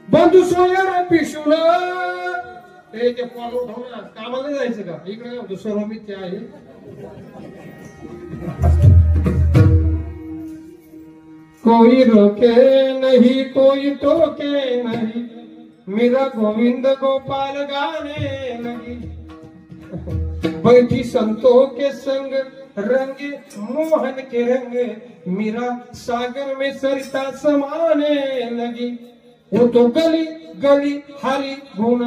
बंधू सोया पिशून ते फॉलो उठव ना, कामाला जायचं का? इकडे काय सर्व मिथ्या आहे. कोई रोके नहीं कोई टोके नहीं, मेरा गोविंद गोपाल गाने लगी, बैठी संतों के संग रंगे मोहन के रंग, मेरा सागर में सरिता समाने लगी, वो तो गली गली हरी गुण.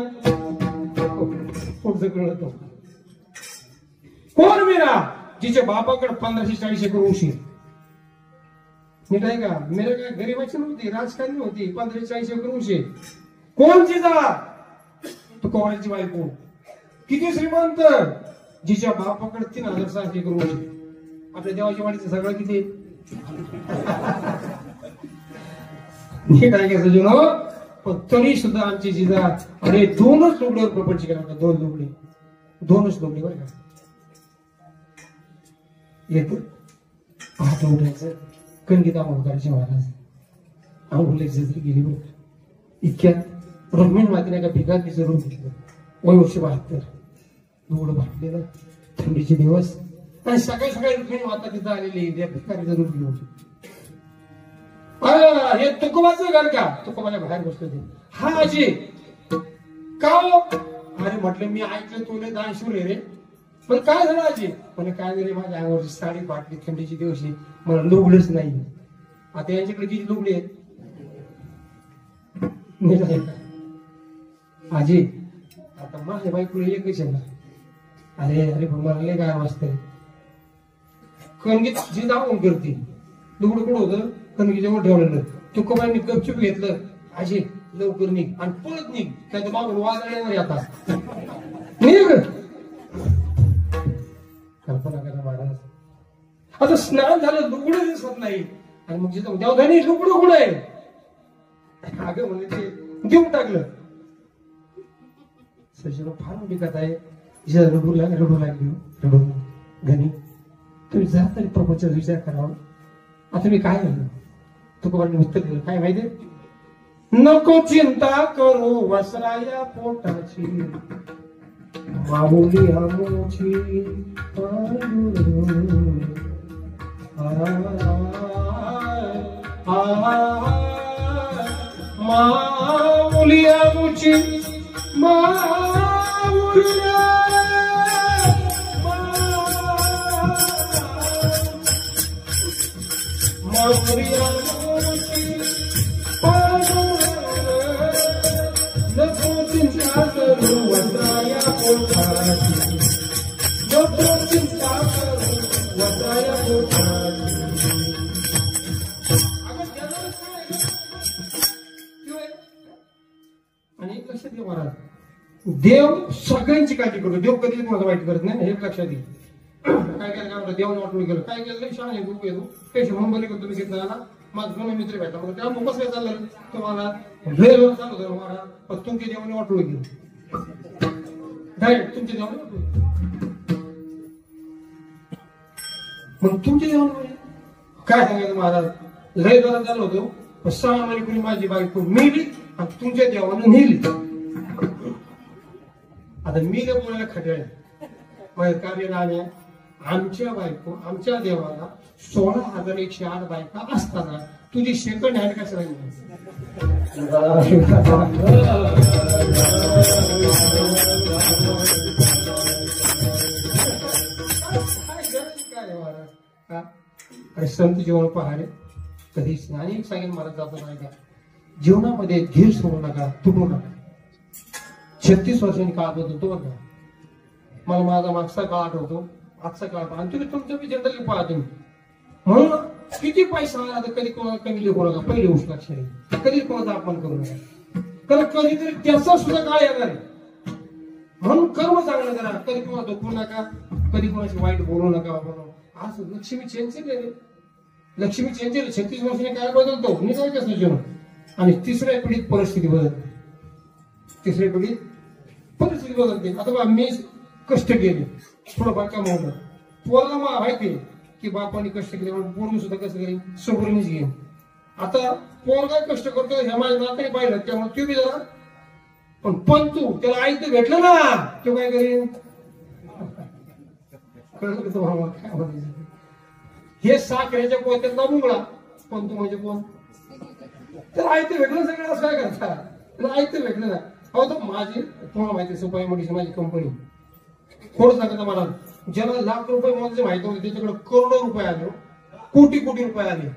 कोण मीरा? जिच्या बापाकडे 1540 एकर उशीर. नीट आहे का? मेरा काय गरीबाची नव्हती, राजकारणी होती, 1540 एकर उशीर. कोण जिजा? तो कोणाची बायको. किती श्रीमंत? जिच्या बापाकडे 3600 एकर उशीर. आपल्या देवाच्या वाडीचं सगळं किती? नीट आहे का सजून? पण तरी सुद्धा आमची जिजा अरे 2च लुगड्यावर प्रपंच केला होता. 2 लुगडे, 2च लुगडे बरं का. येत पहाट उठायचं, कणगीत आंघोळ करायची महाराज. आंघोळीची जरी गेली बरं, इतक्यात रुक्मिणी मातेने एका भिकारीचं रूप घेतलं. वय वर्ष 72, लुगडं भाटलेलं, थंडीचे दिवस, आणि सकाळी सकाळी रुक्मिणी माता तिथं आलेली त्या भिकारीचं रूप घेऊन. हे तुकोबाचं घर का? तुकोबाच्या बाहेर बसतो ते. हा आजी का हो? अरे म्हटलं मी ऐकलं तुला दानशूर आहे रे. पण काय झालं आजी? म्हणे काय झाले, माझ्या अंगावरची साडी फाटली, थंडीची दिवशी, मला लुगडच नाही. आता यांच्याकडे किती लुगडे आहेत? आजी आता माझ्या बायकोला एकच आहे ना. अरे अरे मला काय वाजतंय. कणगीत जी जाऊन करते. लुगडं कुठं होतं? कणकीजवळ ठेवलेलं. तुकोबांनी गपचूप घेतलं, आजी लवकर निघ आणि पळत निघ, त्याच्या मागून वाजण्यावर येतात. निघ. कल्पना करा महाराज, आता स्नान झालं, लुगडं दिसत नाही. आणि मग जिथं देवधानी लुगडं कुठं आहे? अगं म्हणजे ते देऊन टाकलं. सचिन फार मोठी कथा आहे. रडू लागली. धनी तुम्ही जा तरी प्रभूचा विचार करावा. आता मी काय म्हणलं? तुकोबांनी उत्तर दिलं, काय माहितीये? नको चिंता करू वसराया पोटाची, माऊली आमची माऊली आमची आणि एक लक्षात घ्या महाराज, देव सगळ्यांची काळजी करतो. देव कधी कोणाला वाईट करत नाही, हे लक्षात घे. काय केलं देवाने वाटून गेलं, काय केलं शाळे तू येतो पैसे मुंबईला करतो मी घेतला ना. माझा जुना मित्र भेटला, मग त्या कसं काय चाललं तुम्हाला चालू होतं मला, पण तुमच्या देवाने वाटून गेलं. डायरेक्ट तुमच्या देवाने वाटून. मग तुमच्या देवाने काय सांगायचं महाराज, लय जोरात झालं होतो. 6 महिने कुणी माझी बायको मेली आणि तुमच्या देवानं नेली. आता मी ते बोलायला खटळ माझ्या कार्य आल्या. आमच्या बायको आमच्या देवाला 16,108 बायका असताना तुझी सेकंड हँड कसं राहिली? काय संत जीवन पहाडे कधी अनेक सांगेन मला जातो नाही का, जीवनामध्ये धीर सोडू नका, तुटू नका. 36 वर्षांनी काळ बदलतो बघा. मला माझा मागचा काळ आठवतो, आजचा काळ आणि तुम्ही तुमचं मी जनरली पाहा. तुम्ही म्हणून किती पैसा आला तर कधी कोणाला कमी लिहू नका. पहिली गोष्ट लक्षात, कधी कोणाचा अपमान करू नका, कारण कधीतरी त्याचा सुद्धा काळ येणार आहे. म्हणून कर्म चांगलं करा, कधी कोणाला दुखवू नका, कधी कोणाशी वाईट बोलू नका. आज लक्ष्मी चेंज आहे, लक्ष्मी चेंज आहे. 36 वर्षाने काय बदलतो मी काय कसं जीवन. आणि तिसऱ्या पिढीत परिस्थिती बदलते, तिसऱ्या पिढीत परिस्थिती बदलते. आता मी कष्ट केले, थोडंफार कमावलं, पोराला मला माहिती आहे की बापाने कष्ट केले, पोरगी सुद्धा कसं करेन, सबुरीनेच घेईन. आता पोरगा कष्ट करतो हे माझ्या नात्याने पाहिलं, त्यामुळे तू बी जरा पण तू त्याला आई तर भेटलं ना, तो काय करेन? कळलं का तुम्हाला काय म्हणायचं? हे साखरेच्या पोत्यातला मुंगळा, पण तू म्हणजे कोण? त्याला आई तर भेटलं, सगळं असं काय करता? त्याला आई तर भेटलं ना. अहो तर माझी तुम्हाला माहिती सुपाई मोठीची माझी कंपनी, थोडं सांगता मला, ज्याला लाख रुपये म्हणजे माहिती होते त्याच्याकडे करोडो रुपये आले, कोटी रुपये आले.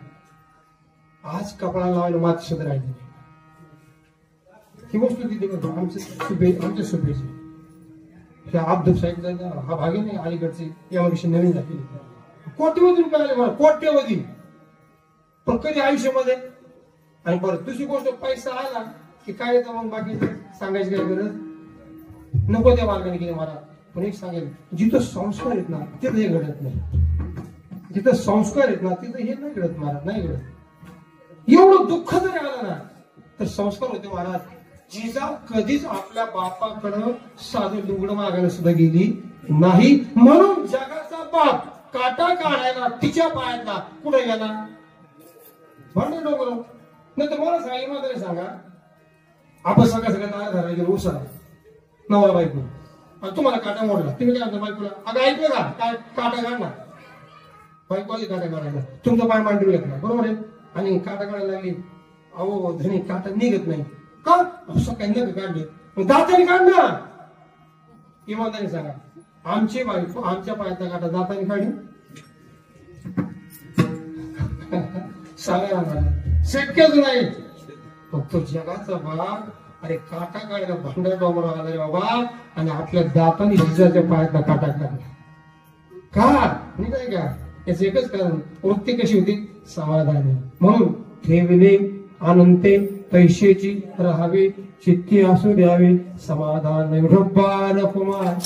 आज कपडा लावायला मात सुद्धा राहिली. ही गोष्ट तिथे आमच्या सुपेची त्या अब्दुल साहेब हा भागी नाही अलीकडची यावर्षी नवीन झाली. कोट्यवधी रुपये आले मला, कोट्यवधी. पण कधी आयुष्यामध्ये. आणि बरं दुसरी गोष्ट, पैसा आला की काय येतं मग बाकी सांगायची काय गरज नको. त्या मार्गाने गेले मला. पण एक सांगेल, जिथं संस्कार आहेत ना तिथं हे घडत नाही, जिथं संस्कार आहेत ना तिथं हे नाही घडत महाराज, नाही घडत. एवढं दुःख जरी आलं ना तर संस्कार होते महाराज. जिजा कधीच आपल्या बापाकडं साधं लुगडं मागायला सुद्धा गेली नाही. म्हणून जगाचा बाप काटा काढायला तिच्या पायातला कुठे गेला? म्हणून डोकं नाही तर मला सांगा, मला सांगा, आपण सगळ्या नारा धरायला गेलो उसाला नवरा बायको आणि तुम्हाला काटा मोडला, तुम्ही काय म्हणता बायकोला, अगं ऐकलं का काय काटा काढणार? बायको आली काटा काढायला, तुमचा पाय मांडू येत नाही, बरोबर आहे. आणि काटा काढायला लागली, अहो धनी काटा निघत नाही का? असं काही नका काढले, मग दाताने काढ ना. इमानदारी सांगा, आमची बायको आमच्या पायाचा काटा दाताने काढली? सांगा शक्यच नाही. फक्त जगाचा भाग, अरे काटा काढायला भांडा डोंगर आला रे बाबा, आणि आपल्या दाताने जिजाच्या पायातला काटा काढला का? नाही काय का? याचं एकच कारण, वृत्ती कशी होती? समाधानी. म्हणून ठेवले अनंते पैशाची राहावे, चित्ती असू द्यावे समाधान. विठोबान कुमार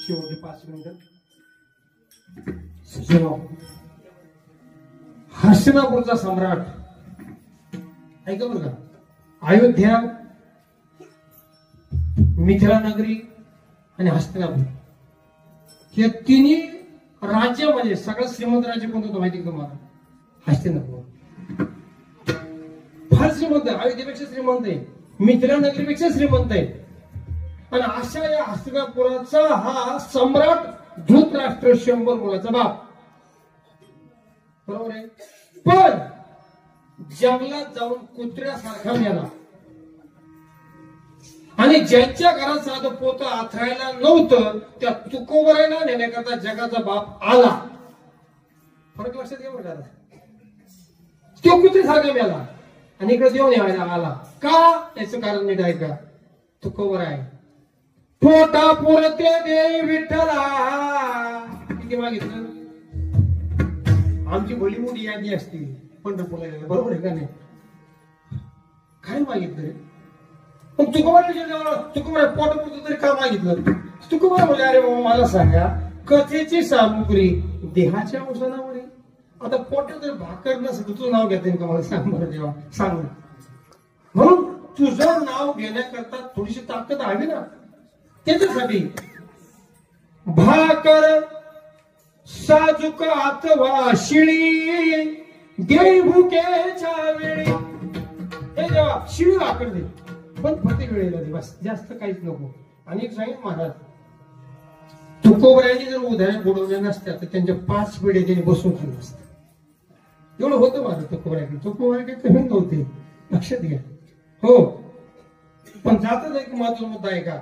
शेवटचे 5 मिनिटं. हस्तिनापूरचा सम्राट ऐका बरं का, अयोध्या, मिथिला नगरी आणि हस्तिनापूर हे तिन्ही राज्यामध्ये सगळं श्रीमंत राज्य कोणतं होतं माहिती तुम्हाला? हस्तिनापूर. फार श्रीमंत आहे, अयोध्येपेक्षा श्रीमंत आहे, मिथिला नगरीपेक्षा श्रीमंत आहे. आणि अशा या हस्तिनापुराचा हा सम्राट धृतराष्ट्र 100 मुलाचा बाप, बरोबर आहे. पण जंगलात जाऊन कुत्र्यासारखा मेला. आणि ज्यांच्या घरात साधं पोतं आथरायला नव्हतं त्या तुकोबरायला नेण्याकरता जगाचा बाप आला. फरक लक्षात घ्या बरं का. तो कुत्र्यासारखा मेला आणि इकडे देव न्यायला आला. का? याचं कारण नीट ऐका. तुकोबराय पोटा पुरते दे विठ्ठला. किती मागितलं? आमची भली मोठी यादी असते पंढरपूरला गेलं, बरोबर आहे का नाही? काय मागितलं रे? पण तुकोबराय पोटा पुरतं तरी का मागितलं? तुकोबराय म्हणजे अरे बाबा मला सांगा, कथेची सामुग्री देहाच्या औषधामुळे. आता पोटात जर भाकर नसेल तुझं नाव घेता येईल का मला? सांग बरं देवा, सांग. म्हणून तुझं नाव घेण्याकरता थोडीशी ताकद हवी ना. त्याच्यासाठी भाकर साजूक अथवा शिळी देई भुकेच्या वेळी. हे देवा शिळी भाकर दे, पण प्रत्येक वेळेला दे, बस, जास्त काहीच नको. आणि एक सांगितलं महाराज, तुकोबरायांनी जर उद्या बुडवल्या नसत्या तर त्यांच्या 5 पिढ्या त्यांनी बसून खाल्लं असतं. एवढं होतं महाराज तुकोबरायाकडे. तुकोबराय काही कमी नव्हते, लक्षात घ्या. हो, पण जातच एक महत्वाचा मुद्दा आहे का,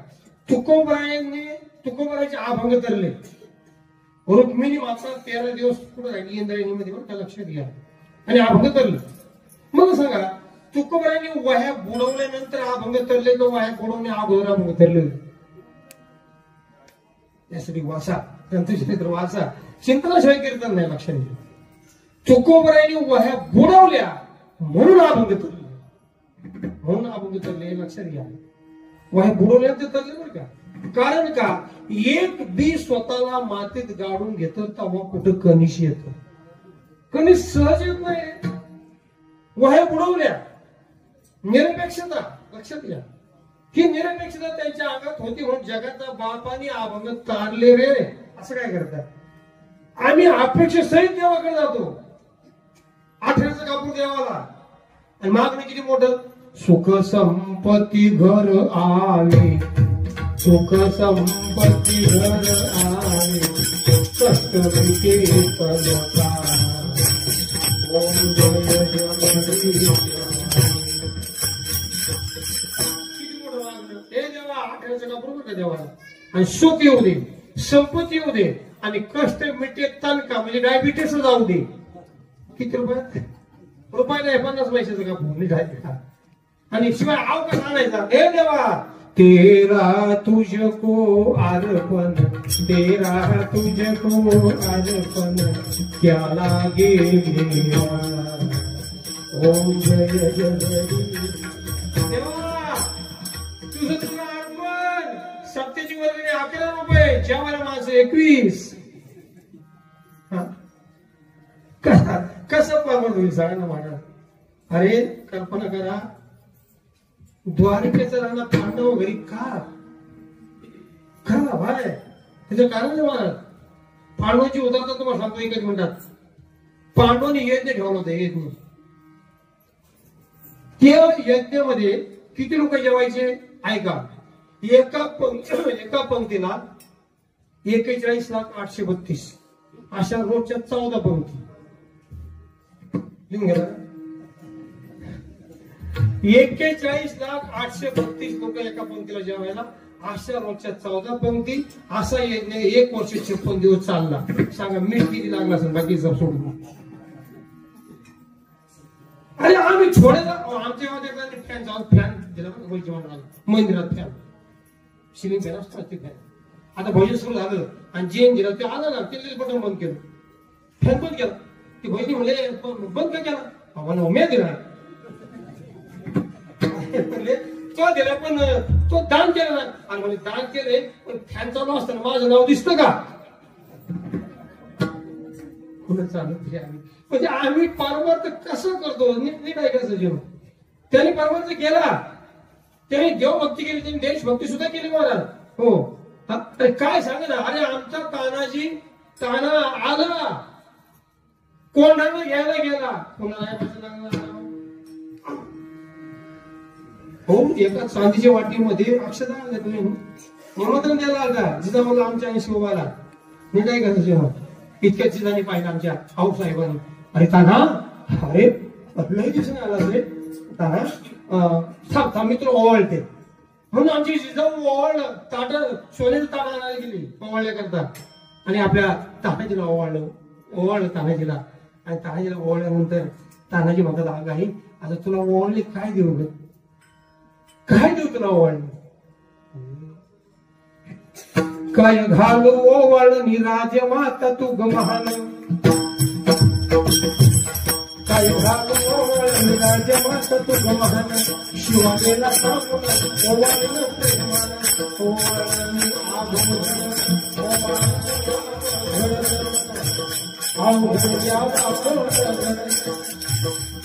तुकोबरायाचे अभंग धरले. रुक्मिणी माता 13 दिवस पुढे राहिली इंद्रायणीमध्ये, बरं का, लक्षात घ्या. आणि अभंग धरले. मग सांगा, तुकोबरायांनी वह्या बुडवल्यानंतर अभंग धरले तर वह्या बुडवणे अगोदर अभंग धरले? यासाठी वाचा, ग्रंथक्षेत्र वाचा, चिंतनाशिवाय कीर्तन नाही, लक्षात घ्या. तुकोबरायांनी वह्या बुडवल्या म्हणून अभंग धरले, म्हणून अभंग धरले, लक्षात घ्या. वह्या बुडवल्यानंतर धरले बरं का. कारण का, एक बी स्वतःला मातीत गाडून घेत तेव्हा कुठं कनिश येत. कनिश सहज येत नाही. वह्या बुडवल्या, निरपेक्षता, लक्षात घ्या. ही निरपेक्षता त्यांच्या अंगात होती म्हणून जगाचा बापाने अभंग तारले रे. असं काय करतात? आम्ही अपेक्षेसहित देवाकडे जातो, 18चा कापूर देवाला, आणि मागणी किती मोठं, सुख संपत्ती घर आले, सुख संपत्ती घर आले, कष्ट मिटे तलता ओम जय जगदीश हे देवा आठवड्याचं का बरोबर का देवा आणि सुख येऊ दे संपत्ती येऊ दे आणि कष्ट मिटे तणका म्हणजे डायबिटीस जाऊ दे किती रुपये रुपये नाही 50 पैशाचं का मिठाई आणि शिवाय अवकाश आणायचा हे देवा तेरा तुझको अर्पण तेरा तुझको अर्पण क्या लागे मेरा ओम जय जगदीश देवा तुझं तुला अर्पण सत्याची वर्गणी 11 रुपये जेवायला माणसं 21 कसं पावर होईल सांगा ना मला अरे कल्पना करा द्वारकेचं राणा पांडव घरी का भाय त्याचं कारण नाही मला पांडवांची उदाहरण तुम्हाला सांगतो एकच मिनिटात पांडवांनी यज्ञ ठेवलं होतं यज्ञ त्या यज्ञामध्ये किती लोक जेवायचे ऐका एका पंक्तीला 41,832 अशा रोजच्या 14 पंक्ती लिहून घ्या 41,832 लोक एका पंक्तीला जेवायला अशा रोजच्या 14 पंक्ती असा यज्ञ 1 वर्ष 56 दिवस चालला सांगा मीठ किती लागला असेल बाकी सब सोडून अरे आम्ही छोड्याला आमच्या गावात फॅन जाऊन फॅन दिला मंदिरात फॅन सिलिंग फॅन असतात ते फॅन आता भोजन सुरू झालं आणि जेन दिलं ते आलं ना ते बटन बंद केलं फॅन बंद केला ती बहिणी म्हणले बंद का केला म्हणून मी दिला तो दिला पण तो दान केलं ना आणि म्हणजे दान केले पण फॅन चालू असताना माझं नाव दिसतं का पुन्हा चालू म्हणजे आम्ही परमार्थ कसं करतो नीट ऐकायचं जेवण त्यांनी परमार्थ केला त्यांनी देवभक्ती केली त्यांनी देशभक्ती सुद्धा केली महाराज हो अरे काय सांगा ना अरे आमचा तानाजी ताना आला कोणाला घ्यायला गेला कोणाला हो एका चांदीच्या वाटीमध्ये अक्षता आल्या तुम्ही निमंत्रण द्यायला आला जिजाबाला आमच्या आणि शिवबाला नीट ऐकायचं जेवण इतक्या जिजाने पाहिलं आमच्या आऊसाहेबांनी अरे ताना अरे लई दिवसाने आला रे ताना थांब मी तुला ओवाळते म्हणून आमची जिजाऊ ओवाळलं ताट सोन्याचं ताट आणायला गेली ओवाळण्याकरता आणि आपल्या तानाजीला ओवाळलं तानाजीला आणि तानाजीला ओवाळल्यानंतर तानाजी म्हणतात अगं आई आता तुला ओवाळले काय देऊ ग काय देऊ तुला ओवाळले काय घालू ओवाळ निराज माता तू गमहान काय घालू ओवाळ निराज माता तू गमहान शिवालेला सांगून ओवाळलं प्रेमान ओवाळणी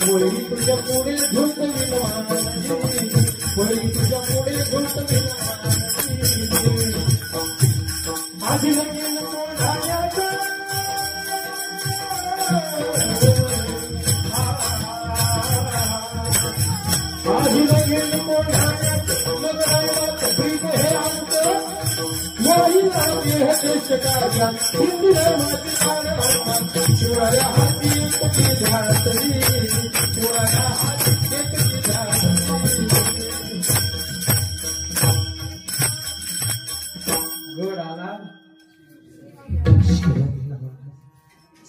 वळी तुझ्या पुढे धुत वळी तुझ्या पुढे धुत आधी लगेन कोणाचं आधी लगेन कोणाचं मग प्रीत हे आमचं नाही लागे हे देश काढला हिंदी धर्माची शिवाया हाती एकटी घातली शिवाया हाती एकटी घातली गोड आला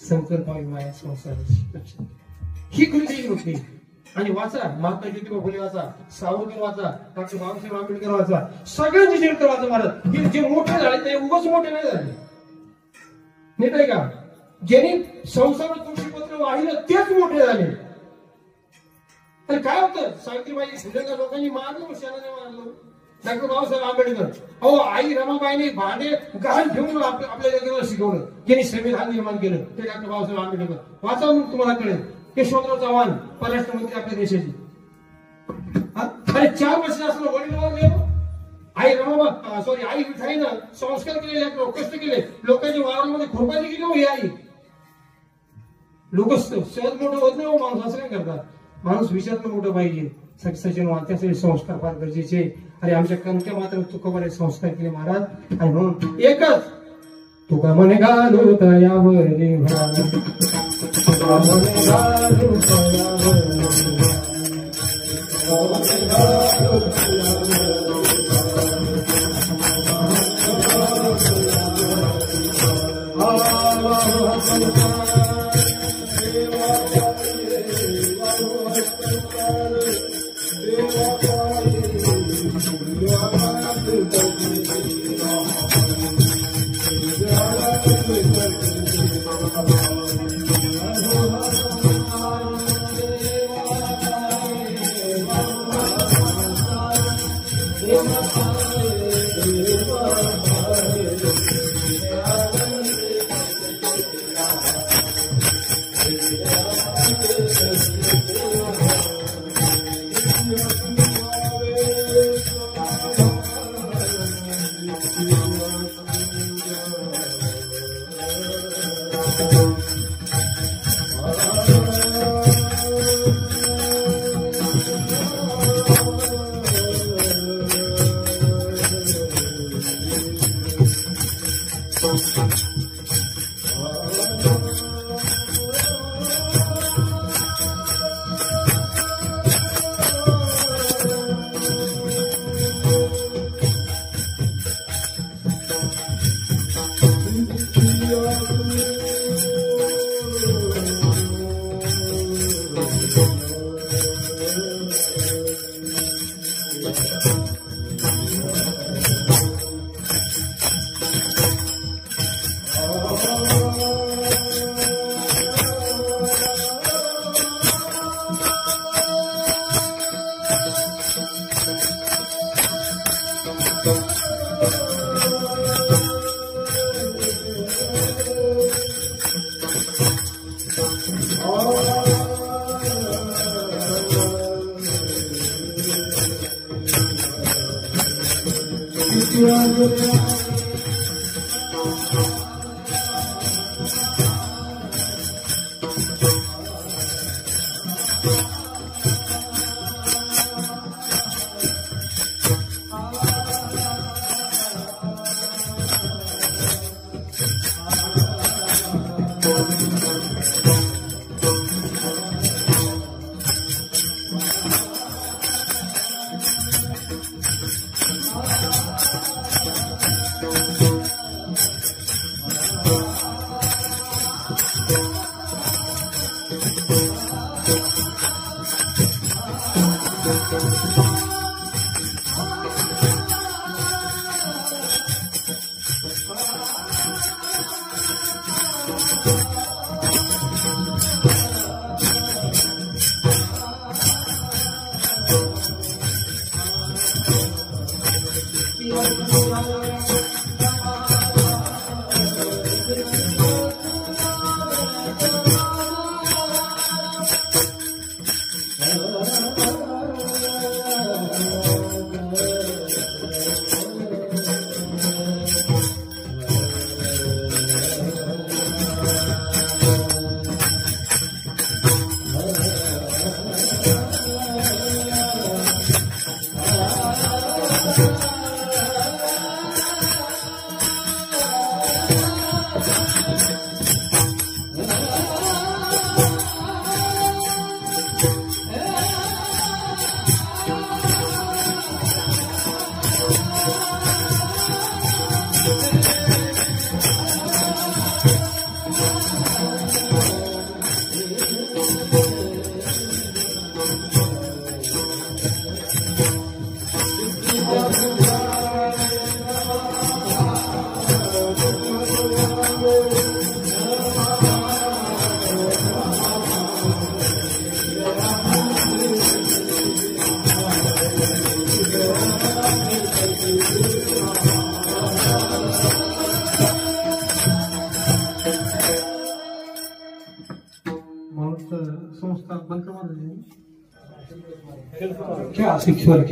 संकल्पावी माया संसाराची ही कृती होती आणि वाचा महात्मा ज्योतिबा फुले वाचा सावरकर वाचा डॉक्टर बाबासाहेब आंबेडकर वाचा सगळ्यांचे चरित्र वाचा महाराज हे जे मोठे झाले ते उगाच मोठे नाही झाले नीट आहे का ज्यांनी संसार तुळशीपत्र वाहिलं तेच मोठे झाले तर काय होतं सावित्रीबाई फुलेंच्या लोकांनी मारलं शेणाने मारलं डॉक्टर बाबासाहेब आंबेडकर अहो आई रमाबाईने भांडे गहाण ठेवून आपल्या जगाला शिकवलं ज्यांनी संविधान निर्माण केलं ते डॉक्टर बाबासाहेब आंबेडकर वाचा म्हणून तुम्हाला कळेल यशवंतराव चव्हाण परराष्ट्र मंत्री आपल्या देशाची अरे 4 वर्ष असलं वडील गेलो आई रमाबा सॉरी आई विठाईनं संस्कार केले कष्ट केले लोकांच्या वावरामध्ये खुरपाची गेली हो ही आई लोक सहज मोठं होत नाही हो माणूस असं काय करतात माणूस विचारलं मोठं पाहिजे सचिन त्यासाठी संस्कार फार गरजेचे अरे आमच्या कणक्या मात्र तुकोबाने संस्कार केले महाराज आणि म्हणून एकच तुका म्हणे घालू तयावरी भार तुका म्हणे घालू तयावरी शिक्षण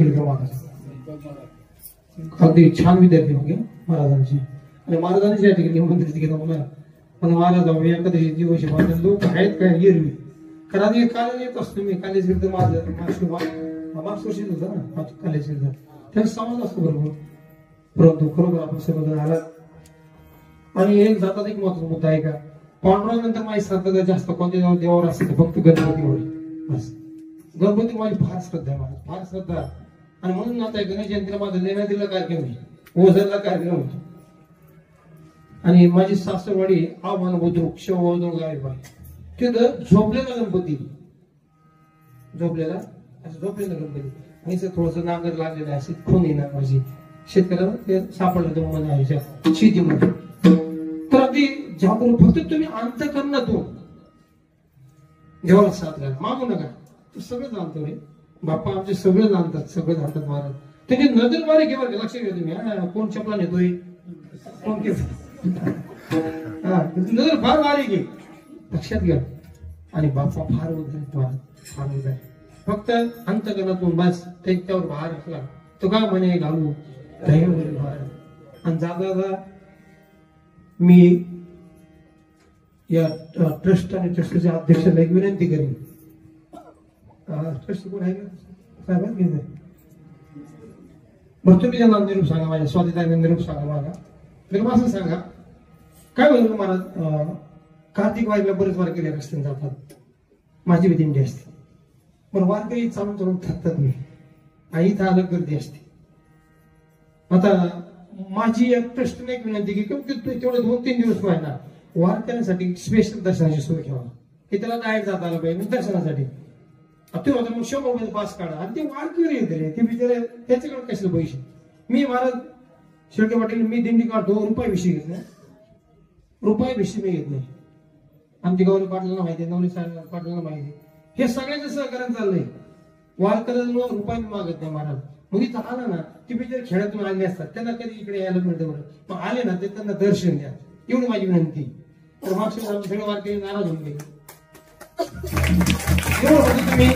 अगदी छान विद्यार्थी होते महाराजांची आणि महाराजांनी या ठिकाणी निमंत्रित केलं मला पण महाराज एखाद्या दिवशी माझे लोक आहेत काय एरवी कारण हे काल येत असतो मी कॉलेज विरुद्ध माझं मागच्या वर्षी होतं ना कॉलेज विरुद्ध त्याचा समाज असतो बरोबर परंतु खरोखर आपण सर्वजण आला आणि एक जातात एक महत्वाचा मुद्दा आहे का, पांडुरंगानंतर माझी श्रद्धा जास्त कोणत्या देवावर असते तर फक्त गणपतीवर. बस गणपती माझी फार श्रद्धा आहे, माझी फार श्रद्धा. आणि म्हणून आता गणेश जयंतीला माझं लेण्या दिला कार्यक्रम आहे, ओझरला कार्यक्रम होतो. आणि माझी सासरवाडी आव्हान बुद्रुक शिवबुद्रुक गायबाई, तिथं झोपलेला गणपती, झोपलेला असं झोपलेला गणपती. आणि थोडस नांगर लागलेलं आहे, अशी खून येणार माझी शेतकऱ्याला ते सापडलं तर मला शेतीमध्ये. तर अगदी जागरूक फक्त तुम्ही अंतःकरणातून देवाला साथ घाला, मागू नका. तो सगळं जाणतो रे बाप्पा, आमचे सगळे जाणतात, सगळे जाणतात महाराज. त्यांची नजर बारीक आहे बरं, लक्ष घ्या तुम्ही. कोण चपला नेतोय, कोण नजर फार बारीक आहे, लक्षात घ्या. आणि बाप्पा फार उद्या महाराज, फार उद्या. फक्त अंतःकरणातून बस त्याच्यावर भार असला तो का म्हणे घालू दैवावर भार. आणि जागा मी या ट्रस्ट आणि ट्रस्टच्या अध्यक्षाला एक विनंती करेन. ट्रस्ट कोण आहे का साहेब? घेत बरं, तुम्ही त्यांना निरूप सांगा, माझ्या स्वातीताईने निरूप सांगा मला. तर असं सांगा काय होईल महाराज, कार्तिक वारीला बरेच वारकरी रस्त्याने जातात, माझी बी दिंडी असते. पण वारकरी चालून चालून थकतात मी, आणि इथं अलग गर्दी असते. आता माझी एक ट्रस्टने एक विनंती की तेवढे 2-3 दिवस पाहिजे वारकऱ्यांसाठी स्पेशल दर्शनाची सोय ठेवा, की त्याला डायरेक्ट जाता आलं पाहिजे दर्शनासाठी. ते होतं मग 100 रुपये पास काढा, आणि ते वारकरी येत रे, ते बिचारे त्याच्याकडे कशाला पैसे. मी महाराज शेळके पाटील, मी दिंडी काढतो, रुपयाविषयी घेत नाही, रुपयाविषयी मी घेत नाही. आमची गौरी पाटलांना माहिती, नवरी पाटलांना माहिती, हे सगळ्यांचं सहकार्य चाललंय. वारकऱ्यांना रुपये मागत नाही महाराज. मग इथं आला ना, ती बिचारे खेड्यातून आले असतात, त्यांना कधी इकडे यायला मिळतं बरं. मग आले ना ते त्यांना दर्शन द्या, एवढी माझी विनंती. तर मागच्या सगळे वारकरी नाराज होऊन गेले. तुम्ही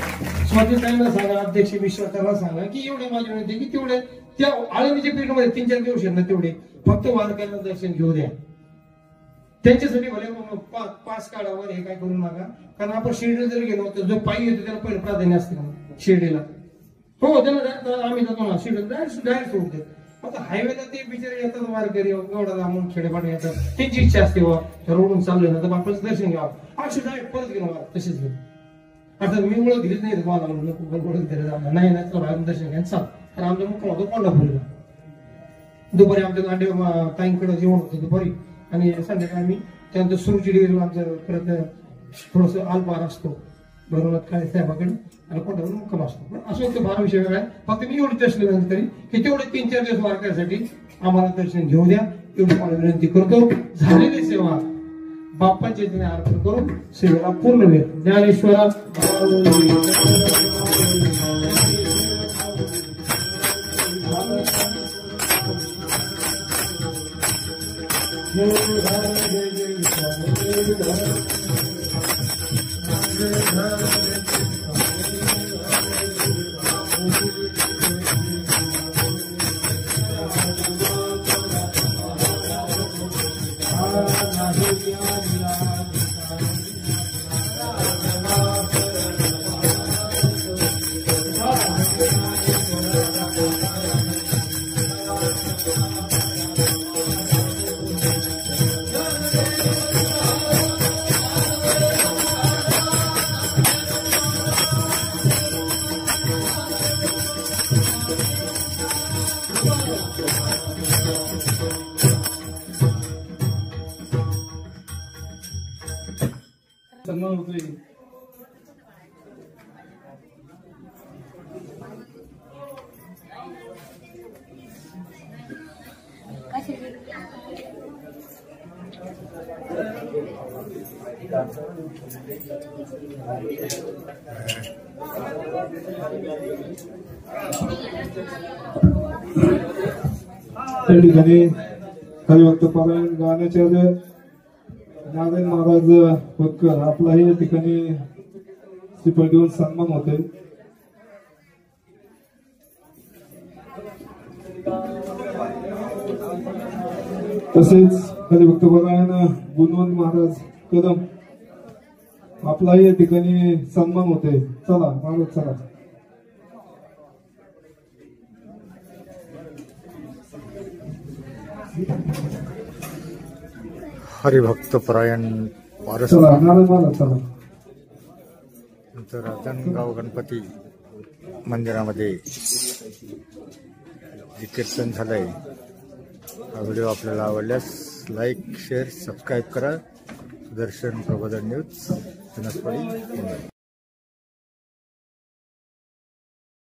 स्वातीताईंना सांगा, अध्यक्ष विश्वासाला सांगा की एवढे माझी विनंती की तेवढे त्या आळंदीच्या पिरियडमध्ये 3-4 दिवस आहेत ना, तेवढे फक्त वारकऱ्यांना दर्शन घेऊ द्या. त्यांच्यासाठी भले पास काढावर हे काय करू नका, कारण आपण शिर्डीला जर गेलो तर जो पायी येतो त्याला पहिलं प्राधान्य असते शिर्डीला. हो, त्यांना आम्ही जातो ना शिर्डीला, डायरेक्ट सोडते. आता हायवेला ते बिचारे येतात वारकरी, एवढा लांबून खेडेपाडे येतात, त्यांची इच्छा असते वा रोडून चाललोय ना तर बापाचं दर्शन घ्यावं, अशी डायरेक्ट परत गेलो तसेच गेलो. आता मी ओळख दिलीच नाही तुम्हाला, ओळख दिलं जाणार नाही ना, तर बाहेरून दर्शन घ्या चाल. तर आमचा मुक्काम होतो कोल्हापूरला. दुपारी आमच्या गांडे ताईंकडे जेवण होतं दुपारी, आणि संध्याकाळी आम्ही त्यानंतर सुरूची डिग्री आमचं परत थोडस अल्पहार असतो भरूनात काय साहेबाकडे, आणि कोणावर मुक्काम असतो. पण असं होतं, फार विषय वेगळा आहे. फक्त मी एवढी दर्शन विनंती करी की तेवढे 3-4 दिवस वारकऱ्यासाठी आम्हाला दर्शन घेऊ द्या, एवढी मला विनंती करतो. झालेली सेवा बाप्पाच्या इथे अर्पण करून सेवेला पूर्ण वेळ. ज्ञानेश्वरा सन्मान होतोय. त्या ठिकाणी हरिभक्त पारायण गाण्याचे नारायण महाराज भक्कर आपलाही या ठिकाणी श्रीफळ देऊन सन्मान होते. तसेच हरिभक्त पारायण गुणवंत महाराज कदम आपलाही या ठिकाणी सन्मान होते. चला महाराज चला. हरिभक्तपरायण पारस चला नारळ मारा चला. नंतर राजनगाव गणपती मंदिरामध्ये जे कीर्तन झालंय, हा व्हिडिओ आपल्याला आवडल्यास लाईक, शेअर, सबस्क्राईब करा. सुदर्शन प्रबोधन न्यूज, जनस्वाडी.